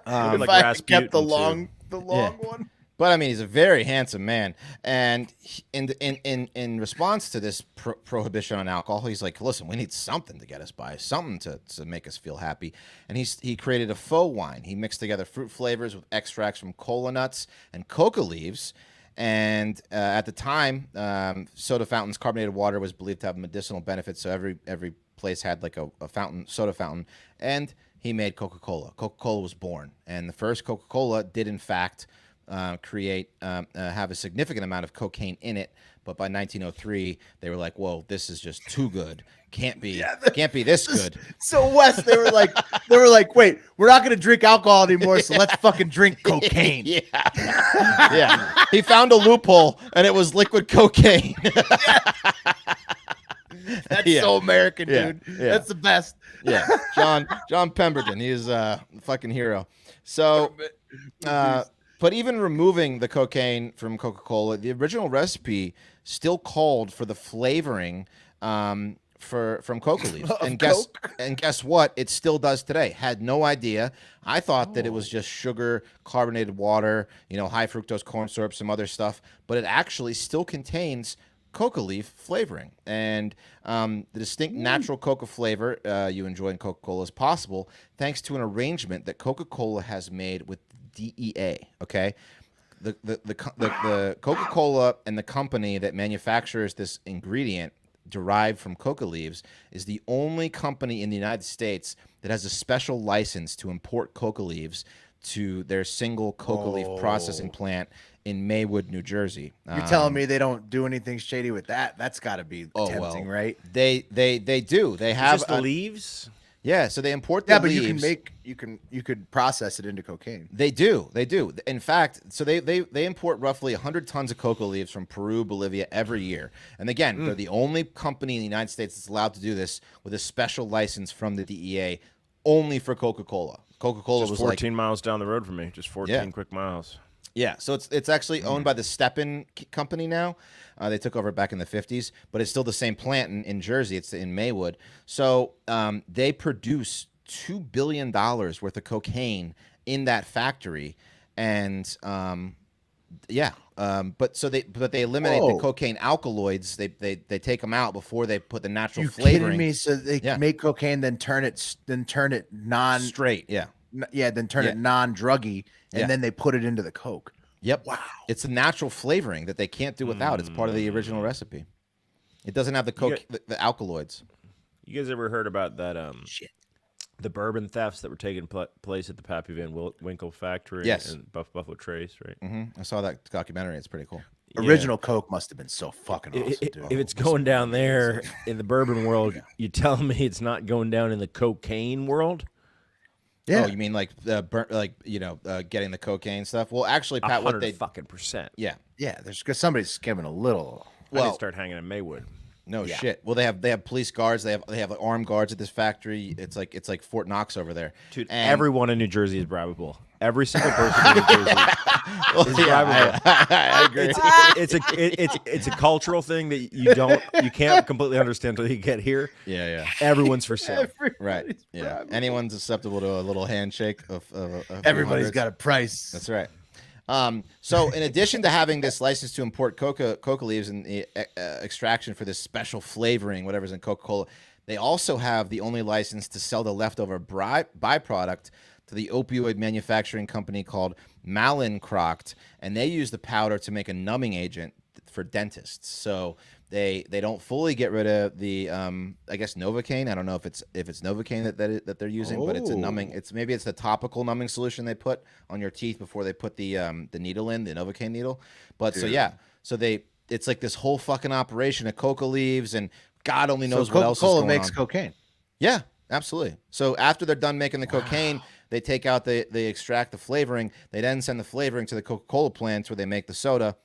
Like If I Rasputin, kept the too. long one. But I mean, he's a very handsome man, and in response to this prohibition on alcohol, he's like, "Listen, we need something to get us by, something to make us feel happy." And he created a faux wine. He mixed together fruit flavors with extracts from cola nuts and coca leaves. And at the time, soda fountains, carbonated water was believed to have medicinal benefits. So every place had like a soda fountain, and he made Coca-Cola. Coca-Cola was born, and the first Coca-Cola did in fact have a significant amount of cocaine in it, but by 1903 they were like, "Whoa, this is just too good. Can't be this good." So Wes, they were like, "Wait, we're not gonna drink alcohol anymore, so let's fucking drink cocaine." Yeah. He found a loophole, and it was liquid cocaine. That's so American, dude. Yeah. That's the best. Yeah, John Pemberton. He's a fucking hero. So, but even removing the cocaine from Coca-Cola, the original recipe still called for the flavoring from coca leaves. And guess what? It still does today. Had no idea. I thought that it was just sugar, carbonated water, high fructose corn syrup, some other stuff, but it actually still contains coca leaf flavoring. And the distinct natural coca flavor you enjoy in Coca-Cola is possible thanks to an arrangement that Coca-Cola has made with DEA. Okay, the Coca-Cola and the company that manufactures this ingredient derived from coca leaves is the only company in the United States that has a special license to import coca leaves to their single coca leaf processing plant in Maywood, New Jersey. You're telling me they don't do anything shady with that? That's got to be tempting, right? They do. They have Just the leaves. Yeah, so they import the leaves. But you could process it into cocaine. They do. In fact, so they import roughly 100 tons of coca leaves from Peru, Bolivia every year. And again, they're the only company in the United States that's allowed to do this with a special license from the DEA only for Coca-Cola. Coca-Cola was 14 miles down the road from me. Just 14 quick miles. Yeah, so it's actually owned by the Stepan company now. They took over back in the 50s, but it's still the same plant in Jersey. It's in Maywood. So they produce $2 billion worth of cocaine in that factory, and but they eliminate the cocaine alkaloids. They take them out before they put the natural flavoring. Kidding me? So they make cocaine, then turn it non straight. Then turn it non-druggy, and then they put it into the Coke. Yep. Wow. It's a natural flavoring that they can't do without. It's part of the original recipe. It doesn't have the the alkaloids. You guys ever heard about that the bourbon thefts that were taking place at the Pappy Van Winkle factory Yes. and Buffalo Trace, right? I saw that documentary. It's pretty cool. Yeah. Original Coke must have been so fucking awesome, dude. If it's going down there in the bourbon world, you telling me it's not going down in the cocaine world? Yeah. Oh, you mean like getting the cocaine stuff? Well, actually, Pat, what they fucking percent. Yeah. Yeah, there's because somebody's skimming a little. I need to start hanging in Maywood. No shit. Well, they have police guards. They have armed guards at this factory. It's like Fort Knox over there. Dude, And everyone in New Jersey is bribable. Every single person in New Jersey is bribable. I agree. It's a cultural thing that you can't completely understand until you get here. Yeah. Everyone's for sale. Right. Yeah. Anyone's susceptible to a little handshake of Everybody's 200s. got a price. That's right. So in addition to having this license to import coca leaves and the extraction for this special flavoring, whatever's in Coca-Cola, they also have the only license to sell the leftover byproduct to the opioid manufacturing company called Mallinckrodt, and they use the powder to make a numbing agent for dentists. So they don't fully get rid of the I guess Novocaine. I don't know if it's Novocaine that they're using, but it's a numbing. It's the topical numbing solution they put on your teeth before they put the needle in, the Novocaine needle. But it's like this whole fucking operation of coca leaves, and God only knows what else is Coca-Cola going makes on. cocaine. Yeah, absolutely. So after they're done making the cocaine, they take out they extract the flavoring. They then send the flavoring to the Coca-Cola plants where they make the soda.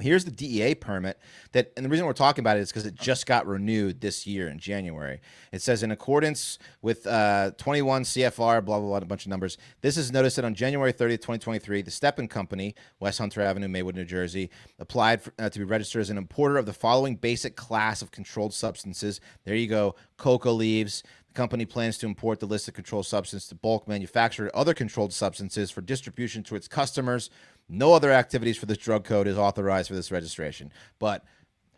Here's the DEA permit and the reason we're talking about it is because it just got renewed this year in January. It says in accordance with 21 CFR, blah, blah, blah, a bunch of numbers. This is noticed that on January 30th, 2023, the Stepan Company, West Hunter Avenue, Maywood, New Jersey, applied to be registered as an importer of the following basic class of controlled substances. There you go, coca leaves. The company plans to import the list of controlled substances to bulk manufacture other controlled substances for distribution to its customers. No other activities for this drug code is authorized for this registration. But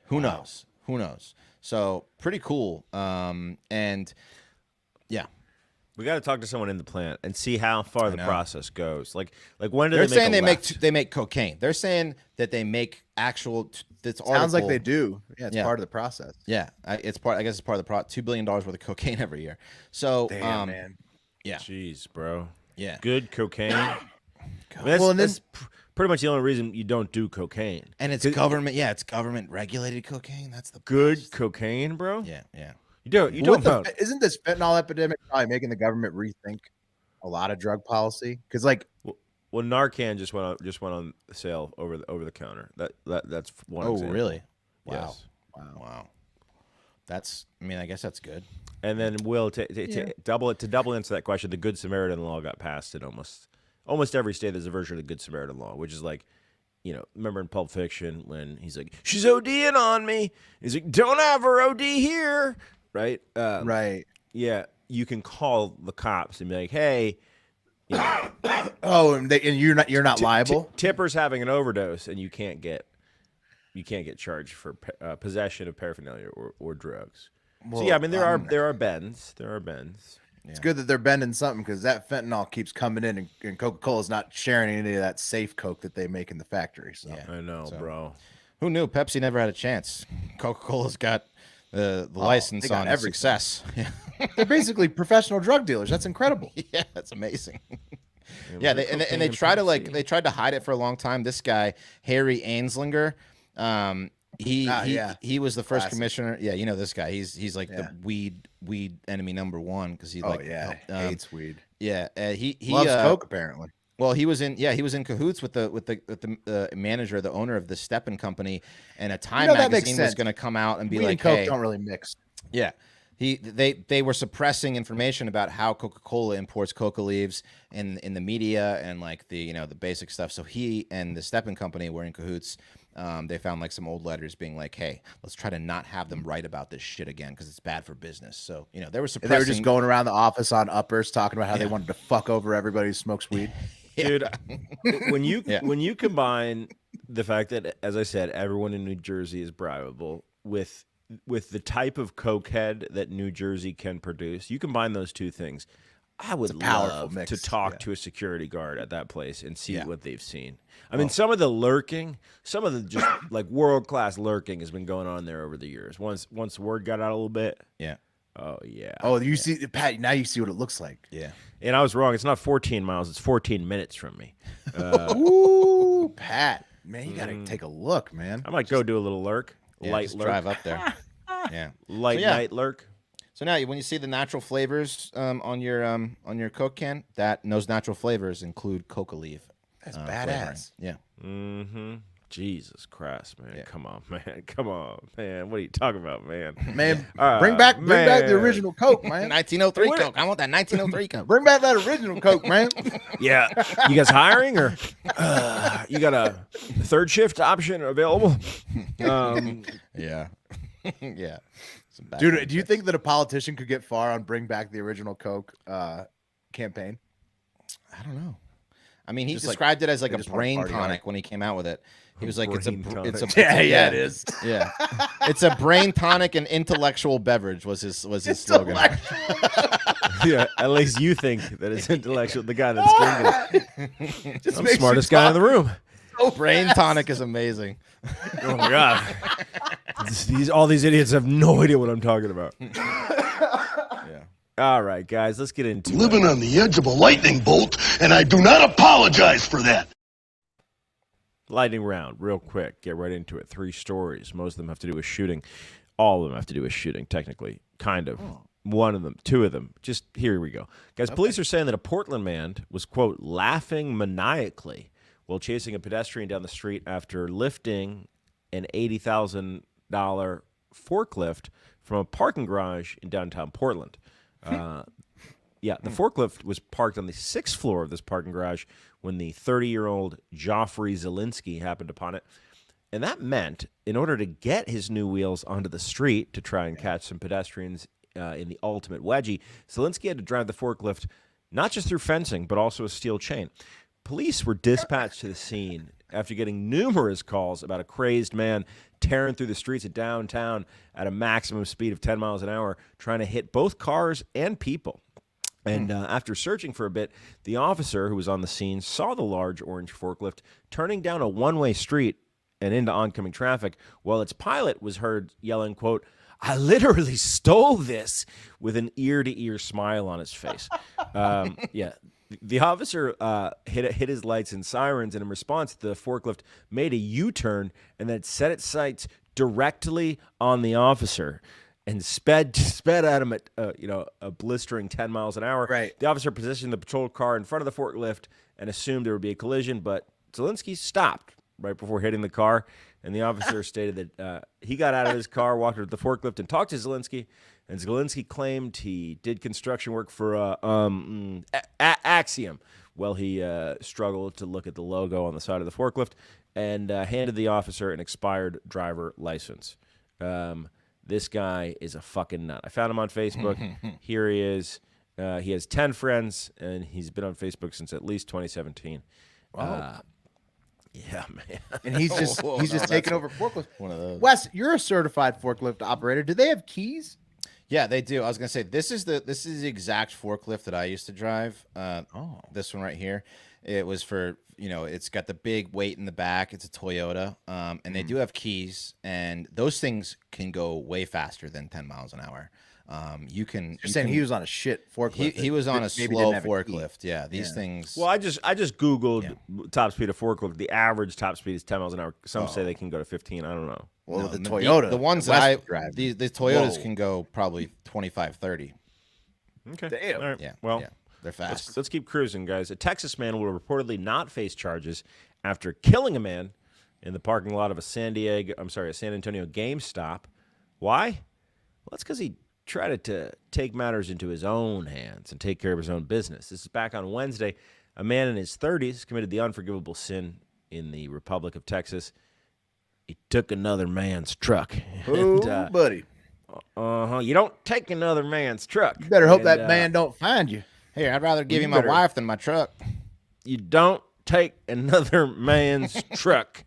who knows? Who knows? So pretty cool. And yeah. We got to talk to someone in the plant and see how far the process goes. Like when do They're they saying make they make cocaine. They're saying that they make actual. Sounds like they do. Yeah, it's part of the process. Yeah, it's part. I guess it's part of the $2 billion worth of cocaine every year. So, Damn, man. Yeah. Jeez, bro. Yeah. Good cocaine. I mean, that's pretty much the only reason you don't do cocaine. And it's government. Yeah, it's government regulated cocaine. That's the good best. cocaine, bro. Yeah. You don't know. Isn't this fentanyl epidemic probably making the government rethink a lot of drug policy? Because well, Narcan just went on sale over the counter. That's one. Oh, example. really? Yes. Wow. That's. I mean, I guess that's good. And then to double into that question, the Good Samaritan law got passed in almost every state. There's a version of the Good Samaritan law, which is like, remember in Pulp Fiction when he's like, she's ODing on me. He's like, don't have her OD here, right? right. Yeah, you can call the cops and be like, hey. And you're not liable. Tipper's having an overdose, and you can't get charged for possession of paraphernalia or drugs. Well, so yeah, I mean there are bends. It's good that they're bending something because that fentanyl keeps coming in, and Coca-Cola's not sharing any of that safe Coke that they make in the factory. So I know, bro. Who knew? Pepsi never had a chance. Coca-Cola's got the license on every success. They're basically professional drug dealers. That's incredible. Yeah, that's amazing. Yeah, they tried to hide it for a long time. This guy Harry Anslinger, he was the first commissioner. Yeah, you know this guy. He's like the weed enemy #1 because he hates weed. Yeah, he loves Coke apparently. Well, he was in cahoots with the manager, the owner of the Stepan Company, and a Time magazine was going to come out and be weed like, and Coke hey, don't really mix. Yeah. They were suppressing information about how Coca-Cola imports coca leaves in the media and like the basic stuff. So he and the Stepan Company were in cahoots. They found like some old letters being like, "Hey, let's try to not have them write about this shit again because it's bad for business." So they were suppressing. They were just going around the office on uppers talking about how they wanted to fuck over everybody who smokes weed. Dude, when you combine the fact that, as I said, everyone in New Jersey is bribable with the type of cokehead that New Jersey can produce, you combine those two things. I would love to talk to a security guard at that place and see what they've seen. I mean, some of the just like world-class lurking has been going on there over the years. Once word got out a little bit, Oh, yeah. Oh, you see, Pat, now you see what it looks like. Yeah. And I was wrong. It's not 14 miles. It's 14 minutes from me. Ooh, Pat. Man, you got to take a look, man. I might go do a little lurk. Yeah, Light just lurk. drive up there. Yeah. Light night lurk. So now, when you see the natural flavors on your Coke can, those natural flavors include coca leaf. That's flavoring. badass. Yeah. Mm-hmm. Jesus Christ, man. Yeah. Come on, man. Come on, man. What are you talking about, man? Man, bring back the original Coke, man. 1903 Coke. I want that 1903 Coke. Bring back that original Coke, man. Yeah. You guys hiring or you got a third shift option available? Yeah. Yeah. Dude, do you think that a politician could get far on bring back the original Coke campaign? I don't know. I mean, he Just described it as like they a just wanna brain party hard. tonic when he came out with it. He was like, it's a Yeah, it is. Yeah. It's a brain tonic and intellectual beverage was his slogan. Yeah, at least you think that it's intellectual. The guy that's drinking it. Just I'm the makes you smartest guy in the room. so Brain fast. tonic is amazing. Oh my god! All these idiots have no idea what I'm talking about. Yeah. All right, guys, let's get into Living on the edge of a lightning bolt, and I do not apologize for that. lightning round, real quick. Get right into it. 3 stories. Most of them have to do with shooting. All of them have to do with shooting, technically. Kind of. One of them, 2 of them. Just here we go. Guys, police are saying that a Portland man was, quote, laughing maniacally while chasing a pedestrian down the street after lifting an $80,000 forklift from a parking garage in downtown Portland. Yeah, the forklift was parked on the 6th floor of this parking garage when the 30-year-old Joffrey Zielinski happened upon it. And that meant, in order to get his new wheels onto the street to try and catch some pedestrians in the ultimate wedgie, Zielinski had to drive the forklift not just through fencing, but also a steel chain. Police were dispatched to the scene after getting numerous calls about a crazed man tearing through the streets of downtown at a maximum speed of 10 miles an hour, trying to hit both cars and people. And after searching for a bit, the officer who was on the scene saw the large orange forklift turning down a one-way street and into oncoming traffic, while its pilot was heard yelling, quote, "I literally stole this," with an ear-to-ear smile on his face. Yeah. The officer hit his lights and sirens, and in response, the forklift made a U-turn and then set its sights directly on the officer and sped at him at a blistering 10 miles an hour. Right. The officer positioned the patrol car in front of the forklift and assumed there would be a collision, but Zielinski stopped right before hitting the car, and the officer stated that he got out of his car, walked to the forklift, and talked to Zielinski. And Zielinski claimed he did construction work for Axiom. Well, he struggled to look at the logo on the side of the forklift and handed the officer an expired driver license. This guy is a fucking nut. I found him on Facebook. Here he is. He has 10 friends, and he's been on Facebook since at least 2017. Wow. Yeah, man. And he's just taking over forklifts. One of those. Wes, you're a certified forklift operator. Do they have keys? Yeah, they do. I was gonna say this is the exact forklift that I used to drive. This one right here. It was for it's got the big weight in the back. It's a Toyota, and they do have keys, and those things can go way faster than 10 miles an hour. You're saying he was on a shit forklift. He was on a maybe slow didn't have a key. forklift. Yeah, these things. Well, I just Googled top speed of forklift. The average top speed is 10 miles an hour. Some say they can go to 15. I don't know. Well, No, the Toyota, the ones Wes that drive. the Toyotas Whoa. can go probably 25, 30. Okay. Damn. All right. Yeah. Well, yeah, they're fast. let's keep cruising, guys. A Texas man will reportedly not face charges after killing a man in the parking lot of a San Antonio GameStop. Why? Well, that's because he tried to take matters into his own hands and take care of his own business. This is back on Wednesday. A man in his 30s committed the unforgivable sin in the Republic of Texas. He took another man's truck. Oh, And, buddy. you don't take another man's truck. You better hope And, that man don't find you. Here, I'd rather give you you my better- wife than my truck. You don't take another man's truck.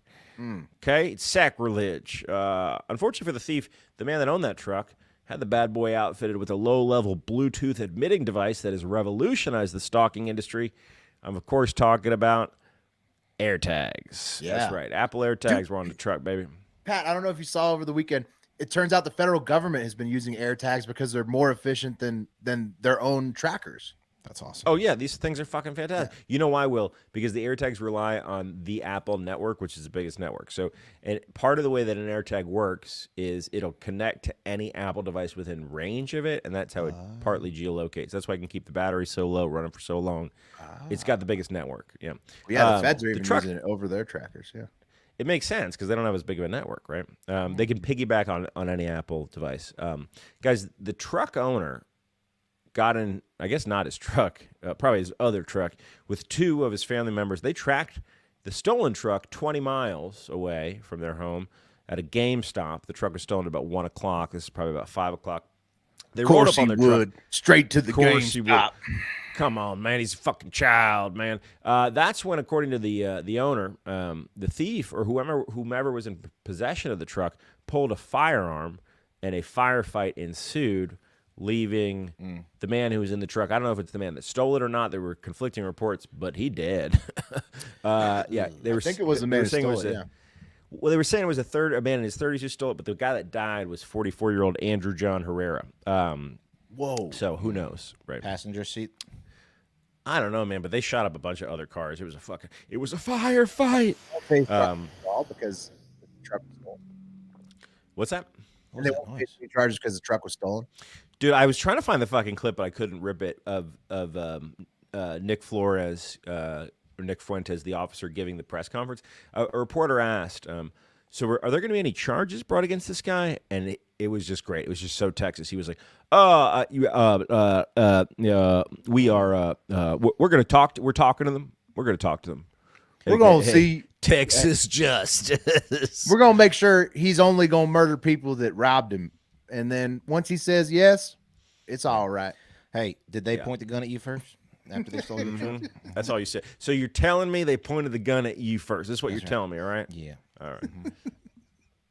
Okay? It's sacrilege. Unfortunately for the thief, the man that owned that truck had the bad boy outfitted with a low-level Bluetooth admitting device that has revolutionized the stalking industry. I'm, of course, talking about AirTags. Yeah. That's right. Apple AirTags were on the truck, baby. Pat, I don't know if you saw over the weekend. it turns out the federal government has been using AirTags because they're more efficient than their own trackers. That's awesome. Oh yeah, these things are fucking fantastic. You know why, Will? Because the AirTags rely on the Apple network, which is the biggest network. So, and part of the way that an AirTag works is it'll connect to any Apple device within range of it, and that's how it partly geolocates. That's why I can keep the battery so low, running for so long. It's got the biggest network. Yeah. Yeah, the feds are even using it over their trackers. Yeah. It makes sense because they don't have as big of a network, right? They can piggyback on any Apple device. Guys, the truck owner got in, I guess not his truck, probably his other truck, with two of his family members. They tracked the stolen truck 20 miles away from their home at a GameStop. The truck was stolen at about 1 o'clock. This is probably about 5 o'clock. They rolled up on their truck. Straight to the Course he GameStop. Come on, man. He's a fucking child, man. That's when, according to the owner, the thief or whomever was in possession of the truck pulled a firearm, and a firefight ensued, leaving the man who was in the truck. I don't know if it's the man that stole it or not. There were conflicting reports, but he did. Yeah, I think it was the man who stole it. Yeah. Well, they were saying it was a man in his 30s who stole it, but the guy that died was 44-year-old Andrew John Herrera. Whoa. So who knows, right? Passenger seat. I don't know, man, but they shot up a bunch of other cars. It was a firefight. Because the truck was stolen. What's that? And they won't face any charges because the truck was stolen. Dude, I was trying to find the fucking clip, but I couldn't rip it of Nick Flores or Nick Fuentes, the officer giving the press conference. A reporter asked, so are there going to be any charges brought against this guy? And it was just great. It was just so Texas. He was like, we are, we're going to talk. We're talking to them. We're going to talk to them. We're going to see Texas justice. We're going to make sure he's only going to murder people that robbed him. And then once he says yes, it's all right. Hey, did they point the gun at you first after they stole your truck? That's all you said. So you're telling me they pointed the gun at you first. This is what you're telling me, all right? Yeah. All right.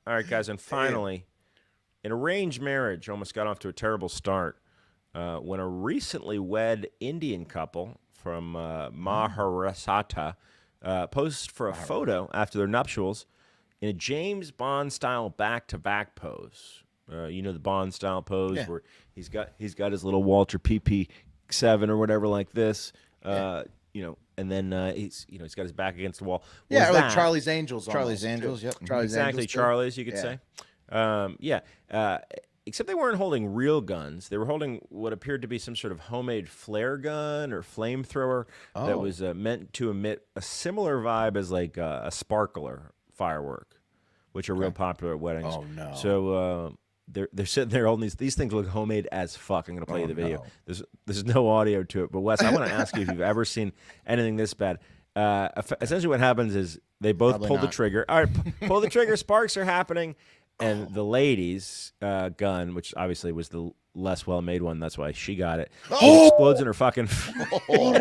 All right, guys. And finally, an arranged marriage almost got off to a terrible start when a recently wed Indian couple from Maharashtra posed for a photo after their nuptials in a James Bond-style back-to-back pose. You know the Bond-style pose where he's got his little Walter PP7 or whatever like this. You know, and then he's got his back against the wall. Yeah, like Charlie's Angels. Charlie's Angels, yep. Exactly, Charlie's, you could say. Except they weren't holding real guns. They were holding what appeared to be some sort of homemade flare gun or flamethrower that was meant to emit a similar vibe as like a sparkler firework, which are real popular at weddings. Oh, no. So they're sitting there holding these things look homemade as fuck. I'm going to play you the video. No. There's no audio to it. But Wes, I want to ask you if you've ever seen anything this bad. Essentially what happens is they both pull the trigger. All right, pull the trigger. Sparks are happening. And the lady's gun, which obviously was the less well-made one, that's why she got it. It explodes in her fucking. It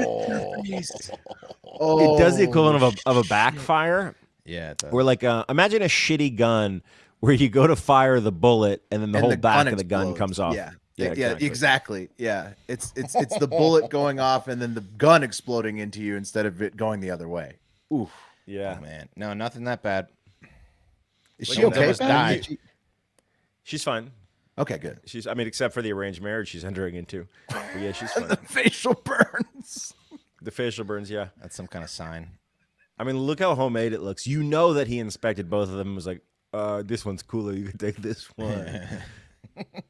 does the equivalent of a backfire. Yeah, it does. Where like imagine a shitty gun where you go to fire the bullet and then the whole back of the gun comes off. Yeah, exactly. Yeah, it's the bullet going off and then the gun exploding into you instead of it going the other way. Oof. Yeah, oh, man. No, nothing that bad. Is she okay? She's fine. Okay, good. I mean, except for the arranged marriage she's entering into. But yeah, she's fine. The facial burns. The facial burns, yeah. That's some kind of sign. I mean, look how homemade it looks. You know that he inspected both of them and was like, this one's cooler. You can take this one.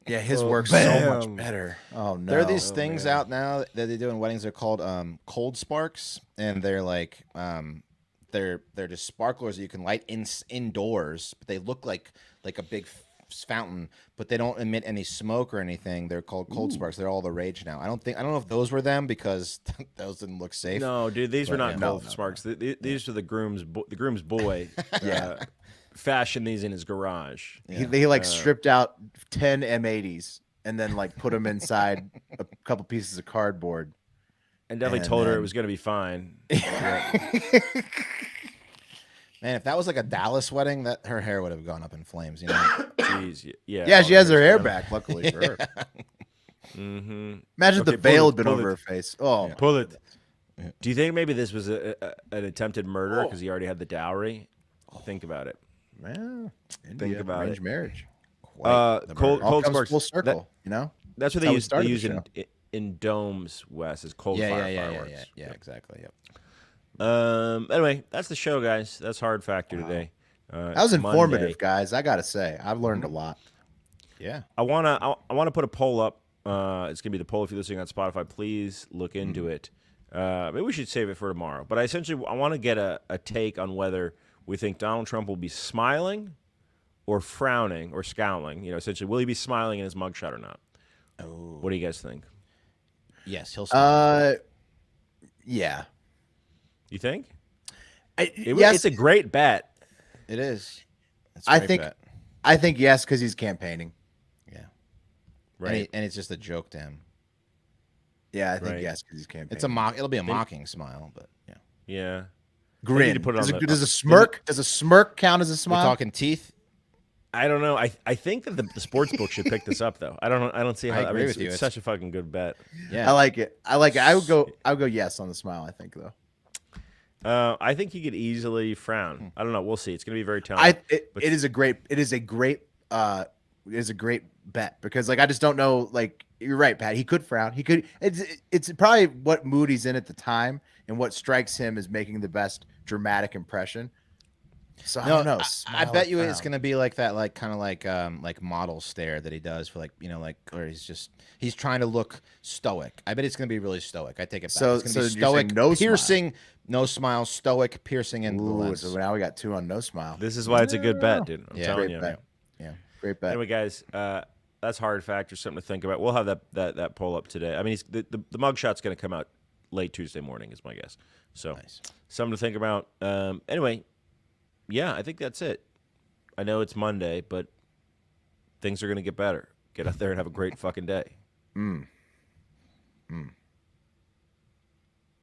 Yeah, his work's so much better. Oh, no. There are these things out now that they do in weddings. They're called cold sparks, and they're like they're just sparklers that you can light indoors, but they look like a big fountain, but they don't emit any smoke or anything. They're called cold sparks. They're all the rage now. I don't know if those were them because those didn't look safe. No, dude, these were not cold sparks. These are the groom's boy. Fashioned these in his garage. Yeah. He like stripped out 10 M80s and then like put them inside a couple pieces of cardboard. And definitely told her it was going to be fine. Man, if that was like a Dallas wedding, that her hair would have gone up in flames, you know? Jeez, yeah. Yeah, she has her hair back, luckily for her. Mm-hmm. Imagine the veil had been over her face. Oh, yeah. Pull it. Do you think maybe this was an attempted murder because he already had the dowry? Think about it. Well, think about arranged it. Marriage. White, the cold burger. All comes sparks. full circle. That's what how they we use. They started the use show. in domes, Wes, is cold fire fireworks. Yeah, exactly. Yep. Anyway, that's the show, guys. That's Hard Factor today. That was Monday. informative, guys. I gotta say, I've learned a lot. Yeah. I wanna put a poll up. It's gonna be the poll if you're listening on Spotify. Please look into it. Maybe we should save it for tomorrow. But I want to get a take on whether we think Donald Trump will be smiling or frowning or scowling. Essentially, will he be smiling in his mugshot or not? Oh. What do you guys think? Yes, he'll. Smile. Yeah. You think? Yes, It's a great bet. It is. It's a I great think. bet. I think yes, because he's campaigning. Yeah. Right. And it's just a joke to him. Yeah, I think Right. yes, because he's campaigning. It's a mock. It'll be a mocking smile, but yeah. Yeah. grin. to put it does, on the- does a smirk? Does a smirk count as a We're smile? talking teeth. I don't know. I think that the sports book should pick this up though. I don't see how. I agree with you. It's It's- such a fucking good bet. Yeah. I like it. I like it. I would go yes on the smile. I think though. I think he could easily frown. I don't know. We'll see. It's going to be very telling. It is a great bet because like I just don't know, like you're right, Pat. He could frown. He could. It's probably what mood he's in at the time and what strikes him as making the best dramatic impression. So I don't know. I Smile bet or you it's frown. gonna be like that, like kind of like model stare that he does for like where he's trying to look stoic. I bet it's gonna be really stoic. I take it back. So- It's gonna so be you're saying stoic, no smile. piercing, no smile, stoic, piercing into the Ooh, lens. so now we got 2 on no smile. This is why it's a good bet, dude. I'm Yeah. telling Great you. bet. Yeah. Great bet. Anyway, guys, that's Hard Factor. Something to think about. We'll have that poll up today. I mean, the mugshot's going to come out late Tuesday morning, is my guess. So, Nice. something to think about. Anyway, yeah, I think that's it. I know it's Monday, but things are going to get better. Get out there and have a great fucking day.